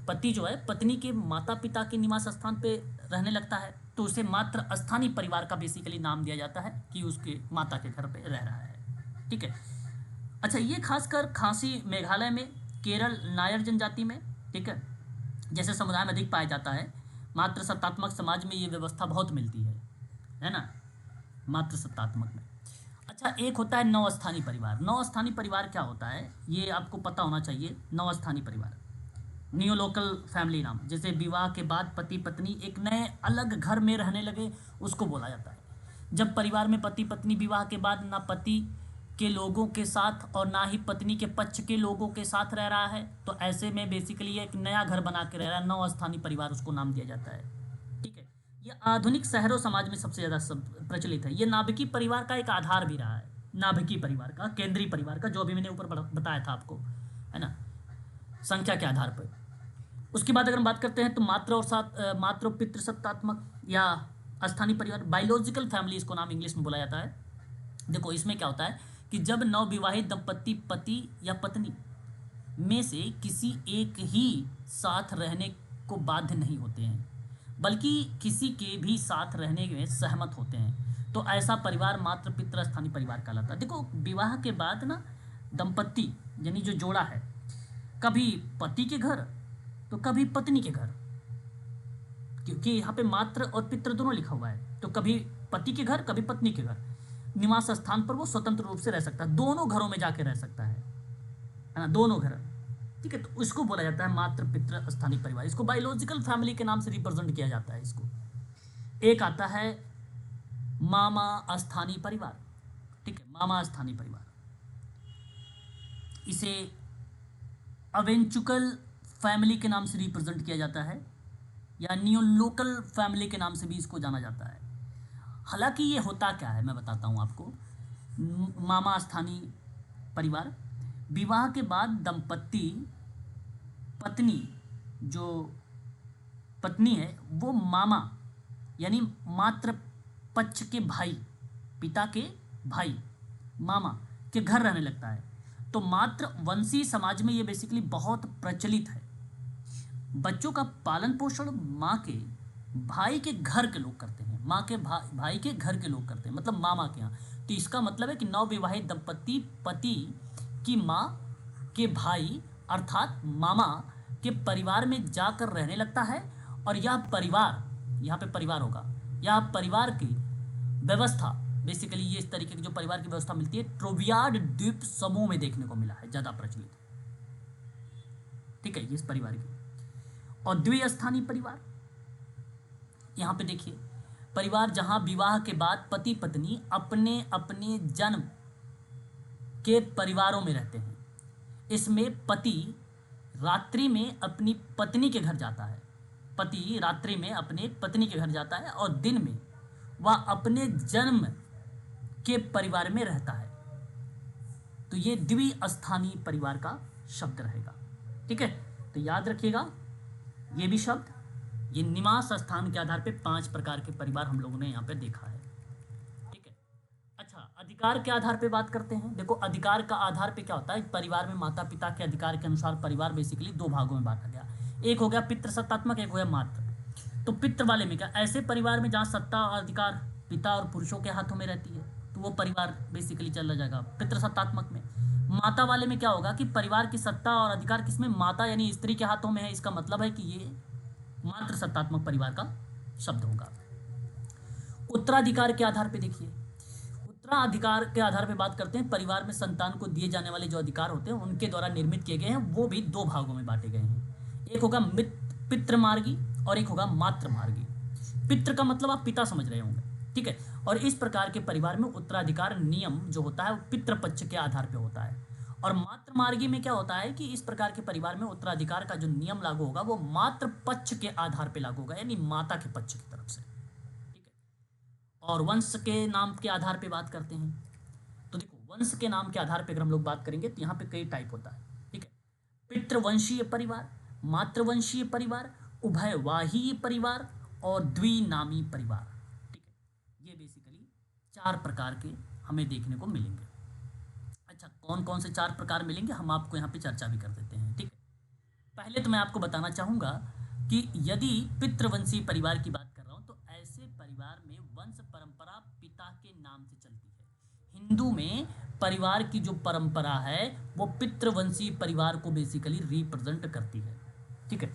पति जो है पत्नी के माता पिता के निवास स्थान पे रहने लगता है, तो उसे मातृ स्थानीय परिवार का बेसिकली नाम दिया जाता है कि उसके माता के घर पे रह रहा है। ठीक है। अच्छा, ये खासकर खासी मेघालय में, केरल नायर जनजाति में, ठीक है, जैसे समुदाय में अधिक पाया जाता है। मातृसत्तात्मक समाज में ये व्यवस्था बहुत मिलती है ना, मातृसत्तात्मक में। अच्छा, एक होता है नौ स्थानीय परिवार। नौ स्थानीय परिवार क्या होता है ये आपको पता होना चाहिए। नौ स्थानीय परिवार, नियोलोकल फैमिली नाम, जैसे विवाह के बाद पति पत्नी एक नए अलग घर में रहने लगे, उसको बोला जाता है। जब परिवार में पति पत्नी विवाह के बाद ना पति के लोगों के साथ और ना ही पत्नी के पक्ष के लोगों के साथ रह रहा है, तो ऐसे में बेसिकली एक नया घर बना के रह रहा है, नव स्थानीय परिवार उसको नाम दिया जाता है। ठीक है, ये आधुनिक शहरों समाज में सबसे ज़्यादा प्रचलित है। ये नाभिकीय परिवार का एक आधार भी रहा है, नाभिकीय परिवार का, केंद्रीय परिवार का, जो अभी मैंने ऊपर बताया था आपको, है ना, संख्या के आधार पर। उसके बाद अगर हम बात करते हैं तो मातृ और मातृ पितृसत्तात्मक या स्थानीय परिवार, बायोलॉजिकल फैमिली इसको नाम इंग्लिश में बोला जाता है। देखो इसमें क्या होता है कि जब नवविवाहित दंपत्ति पति या पत्नी में से किसी एक ही साथ रहने को बाध्य नहीं होते हैं, बल्कि किसी के भी साथ रहने में सहमत होते हैं, तो ऐसा परिवार मातृ पितृ स्थानीय परिवार कहलाता है। देखो विवाह के बाद ना दंपत्ति यानी जो जोड़ा है, कभी पति के घर तो कभी पत्नी के घर, क्योंकि यहाँ पे मातृ और पितृ दोनों लिखा हुआ है, तो कभी पति के घर कभी पत्नी के घर, निवास स्थान पर वो स्वतंत्र रूप से रह सकता है, दोनों घरों में जाके रह सकता है ना, दोनों घर। ठीक है, तो इसको बोला जाता है मातृ पितृ स्थानीय परिवार। इसको बायोलॉजिकल फैमिली के नाम से रिप्रेजेंट किया जाता है। इसको एक आता है मामा स्थानीय परिवार। ठीक है, मामा स्थानीय परिवार, इसे अवेंचुकल फैमिली के नाम से रिप्रेजेंट किया जाता है, या नियोलोकल फैमिली के नाम से भी इसको जाना जाता है। हालांकि ये होता क्या है मैं बताता हूँ आपको। मामा स्थानीय परिवार, विवाह के बाद दंपत्ति पत्नी, जो पत्नी है वो मामा यानी मातृ पक्ष के भाई, पिता के भाई मामा के घर रहने लगता है। तो मातृ वंशीय समाज में ये बेसिकली बहुत प्रचलित है। बच्चों का पालन पोषण माँ के भाई के घर के लोग करते हैं, माँ के भाई के घर के लोग करते हैं, मतलब मामा के यहाँ। तो इसका मतलब है कि नवविवाहित दंपत्ति पति की माँ के भाई अर्थात मामा के परिवार में जाकर रहने लगता है, और यह परिवार, यहाँ पे परिवार होगा, यह परिवार की व्यवस्था बेसिकली ये इस तरीके की जो परिवार की व्यवस्था मिलती है ट्रोवियाड द्वीप समूह में देखने को मिला है, ज़्यादा प्रचलित। ठीक है, ये इस परिवार की। और द्विस्थानीय परिवार, यहाँ पे देखिए परिवार जहाँ विवाह के बाद पति पत्नी अपने अपने जन्म के परिवारों में रहते हैं। इसमें पति रात्रि में अपनी पत्नी के घर जाता है, पति रात्रि में अपने पत्नी के घर जाता है, और दिन में वह अपने जन्म के परिवार में रहता है। तो ये द्विस्थानीय परिवार का शब्द रहेगा। ठीक है, तो याद रखिएगा ये भी शब्द, ये निवास स्थान के आधार पे 5 प्रकार के परिवार हम लोगों ने यहाँ पे देखा है। ठीक है, अच्छा अधिकार के आधार पे बात करते हैं। देखो अधिकार का आधार पे क्या होता है, परिवार में माता पिता के अधिकार के अनुसार परिवार बेसिकली 2 भागों में बांटा गया। एक हो गया पितृसत्तात्मक, एक हो गया मातृ। तो पितृ वाले में क्या, ऐसे परिवार में जहाँ सत्ता और अधिकार पिता और पुरुषों के हाथों में रहती है, तो वो परिवार बेसिकली चला जाएगा पितृसत्तात्मक में। माता वाले में क्या होगा कि परिवार की सत्ता और अधिकार किसमें, माता यानी स्त्री के हाथों में है। इसका मतलब है कि ये मातृ सत्तात्मक परिवार का शब्द होगा। उत्तराधिकार के आधार पे देखिए, उत्तराधिकार के आधार पे बात करते हैं। परिवार में संतान को दिए जाने वाले जो अधिकार होते हैं उनके द्वारा निर्मित किए गए हैं, वो भी 2 भागों में बांटे गए हैं। एक होगा पितृमार्गी और एक होगा मातृमार्गी। पितृ का मतलब आप पिता समझ रहे होंगे। ठीक है, और इस प्रकार के परिवार में उत्तराधिकार नियम जो होता है वो पितृपक्ष के आधार पे होता है। और मातृमार्गी में क्या होता है कि इस प्रकार के परिवार में उत्तराधिकार का जो नियम लागू होगा वो मातृ पक्ष के आधार पे लागू होगा, यानी माता के पक्ष की तरफ से। ठीक है, और वंश के नाम के आधार पे बात करते हैं। तो देखो वंश के नाम के आधार पे अगर हम लोग बात करेंगे तो यहाँ पे कई टाइप होता है। ठीक है, पितृवंशीय परिवार, मातृवंशीय परिवार, उभयवाहीय परिवार और द्विनामी परिवार। ठीक है, ये बेसिकली 4 प्रकार के हमें देखने को मिलेंगे। अच्छा, कौन कौन से 4 प्रकार मिलेंगे हम आपको यहाँ पे चर्चा भी कर देते हैं। ठीक है, पहले तो मैं आपको बताना चाहूँगा कि यदि पितृवंशीय परिवार की बात कर रहा हूँ तो ऐसे परिवार में वंश परंपरा पिता के नाम से चलती है। हिंदू में परिवार की जो परंपरा है वो पितृवंशीय परिवार को बेसिकली रिप्रेजेंट करती है। ठीक है,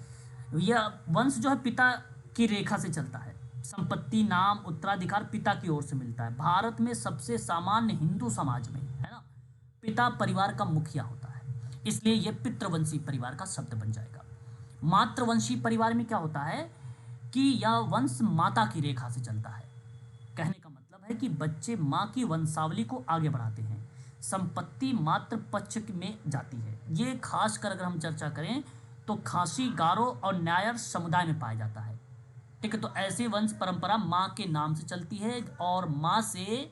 यह वंश जो है पिता की रेखा से चलता है। संपत्ति नाम उत्तराधिकार पिता की ओर से मिलता है। भारत में सबसे सामान्य हिंदू समाज में, है ना, पिता परिवार का मुखिया होता है, इसलिए यह पितृवंशीय परिवार का शब्द बन जाएगा। मातृवंशी परिवार में क्या होता है कि यह वंश माता की रेखा से चलता है। कहने का मतलब है कि बच्चे माँ की वंशावली को आगे बढ़ाते हैं। संपत्ति मातृ पक्ष में जाती है। ये खास कर अगर हम चर्चा करें तो खासी, गारो और नायर समुदाय में पाया जाता है। ठीक है, तो ऐसे वंश परंपरा माँ के नाम से चलती है और माँ से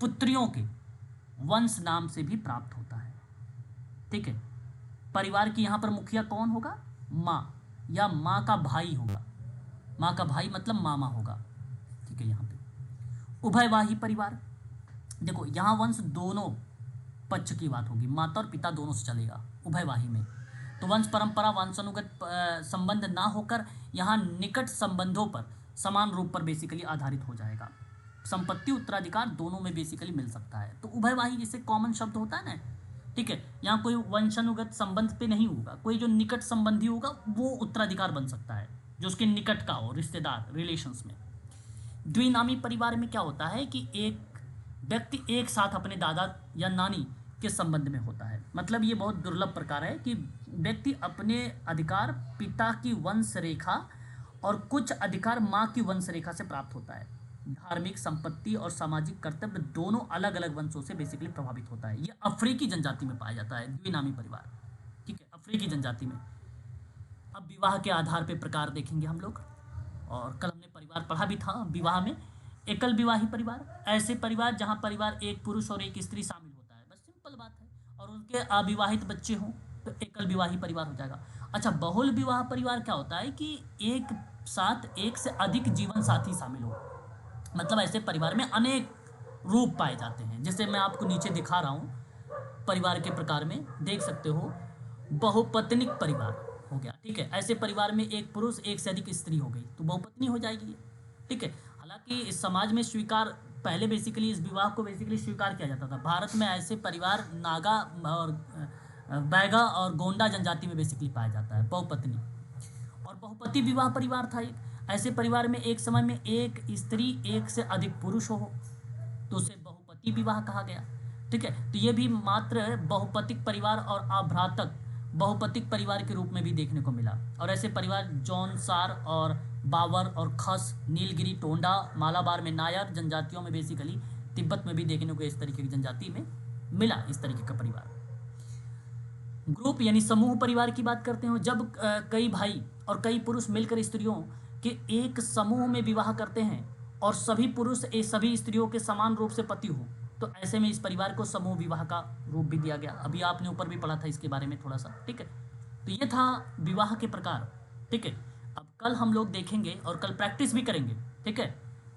पुत्रियों के वंश नाम से भी प्राप्त होता है। ठीक है, परिवार की यहाँ पर मुखिया कौन होगा? माँ या माँ का भाई होगा। माँ का भाई मतलब मामा होगा। ठीक है, यहाँ पे उभयवाही परिवार, देखो यहाँ वंश दोनों पक्ष की बात होगी, माता और पिता दोनों से चलेगा उभयवाही में। तो वंश परंपरा वंशानुगत संबंध ना होकर यहाँ निकट संबंधों पर समान रूप पर बेसिकली आधारित हो जाएगा। संपत्ति उत्तराधिकार दोनों में बेसिकली मिल सकता है। तो उभयवाही जैसे कॉमन शब्द होता है ना, ठीक है, यहाँ कोई वंशानुगत संबंध पे नहीं होगा, कोई जो निकट संबंधी होगा वो उत्तराधिकार बन सकता है, जो उसके निकट का हो, रिश्तेदार, रिलेशंस में। द्विनामी परिवार में क्या होता है कि एक व्यक्ति एक साथ अपने दादा या नानी के संबंध में होता है। मतलब ये बहुत दुर्लभ प्रकार है कि व्यक्ति अपने अधिकार पिता की वंश रेखा और कुछ अधिकार माँ की वंश रेखा से प्राप्त होता है। धार्मिक, संपत्ति और सामाजिक कर्तव्य दोनों अलग अलग वंशों से बेसिकली प्रभावित होता है। ये अफ्रीकी जनजाति में पाया जाता है द्विनामी परिवार। ठीक है, अफ्रीकी जनजाति में। अब विवाह के आधार पर प्रकार देखेंगे हम लोग, और कल हमने परिवार पढ़ा भी था विवाह में। एकल विवाही परिवार, ऐसे परिवार जहाँ परिवार एक पुरुष और एक स्त्री शामिल होता है, बस सिंपल बात है, और उनके अविवाहित बच्चे हों तो एकल विवाही परिवार हो जाएगा। अच्छा, बहुल विवाह परिवार क्या होता है कि एक साथ एक से अधिक जीवन साथी शामिल हो। मतलब ऐसे परिवार में अनेक रूप पाए जाते हैं, जैसे मैं आपको नीचे दिखा रहा हूँ परिवार के प्रकार में, देख सकते हो। बहुपत्निक परिवार हो गया। ठीक है, ऐसे परिवार में एक पुरुष एक से अधिक स्त्री हो गई तो बहुपत्नी हो जाएगी ये। ठीक है, हालांकि इस समाज में स्वीकार, पहले बेसिकली इस विवाह को बेसिकली स्वीकार किया जाता था। भारत में ऐसे परिवार नागा और बैगा और गोंडा जनजाति में बेसिकली पाया जाता है बहुपत्नी। और बहुपति विवाह परिवार था एक, ऐसे परिवार में एक समय में एक स्त्री एक से अधिक पुरुष हो तो उसे बहुपति विवाह कहा गया। ठीक है, तो ये भी मात्र बहुपतिक परिवार और अभ्रातक बहुपतिक परिवार के रूप में भी देखने को मिला। और ऐसे परिवार जौनसार और बावर और खस, नीलगिरी, टोंडा, मालाबार में नायर जनजातियों में बेसिकली, तिब्बत में भी देखने को इस तरीके की जनजाति में मिला इस तरीके का परिवार। ग्रुप यानी समूह परिवार की बात करते हैं, जब कई भाई और कई पुरुष मिलकर स्त्रियों के एक समूह में विवाह करते हैं और सभी पुरुष सभी स्त्रियों के समान रूप से पति हो, तो ऐसे में इस परिवार को समूह विवाह का रूप भी दिया गया। अभी आपने ऊपर भी पढ़ा था इसके बारे में थोड़ा सा। ठीक है, तो ये था विवाह के प्रकार। ठीक है, अब कल हम लोग देखेंगे और कल प्रैक्टिस भी करेंगे। ठीक है,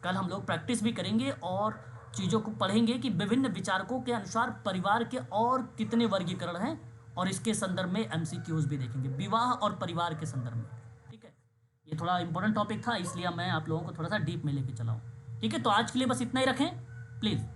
कल हम लोग प्रैक्टिस भी करेंगे और चीज़ों को पढ़ेंगे कि विभिन्न विचारकों के अनुसार परिवार के और कितने वर्गीकरण हैं, और इसके संदर्भ में MCQs भी देखेंगे विवाह और परिवार के संदर्भ में। ठीक है, ये थोड़ा इंपॉर्टेंट टॉपिक था, इसलिए मैं आप लोगों को थोड़ा सा डीप में लेके चला हूँ। ठीक है, तो आज के लिए बस इतना ही रखें प्लीज़।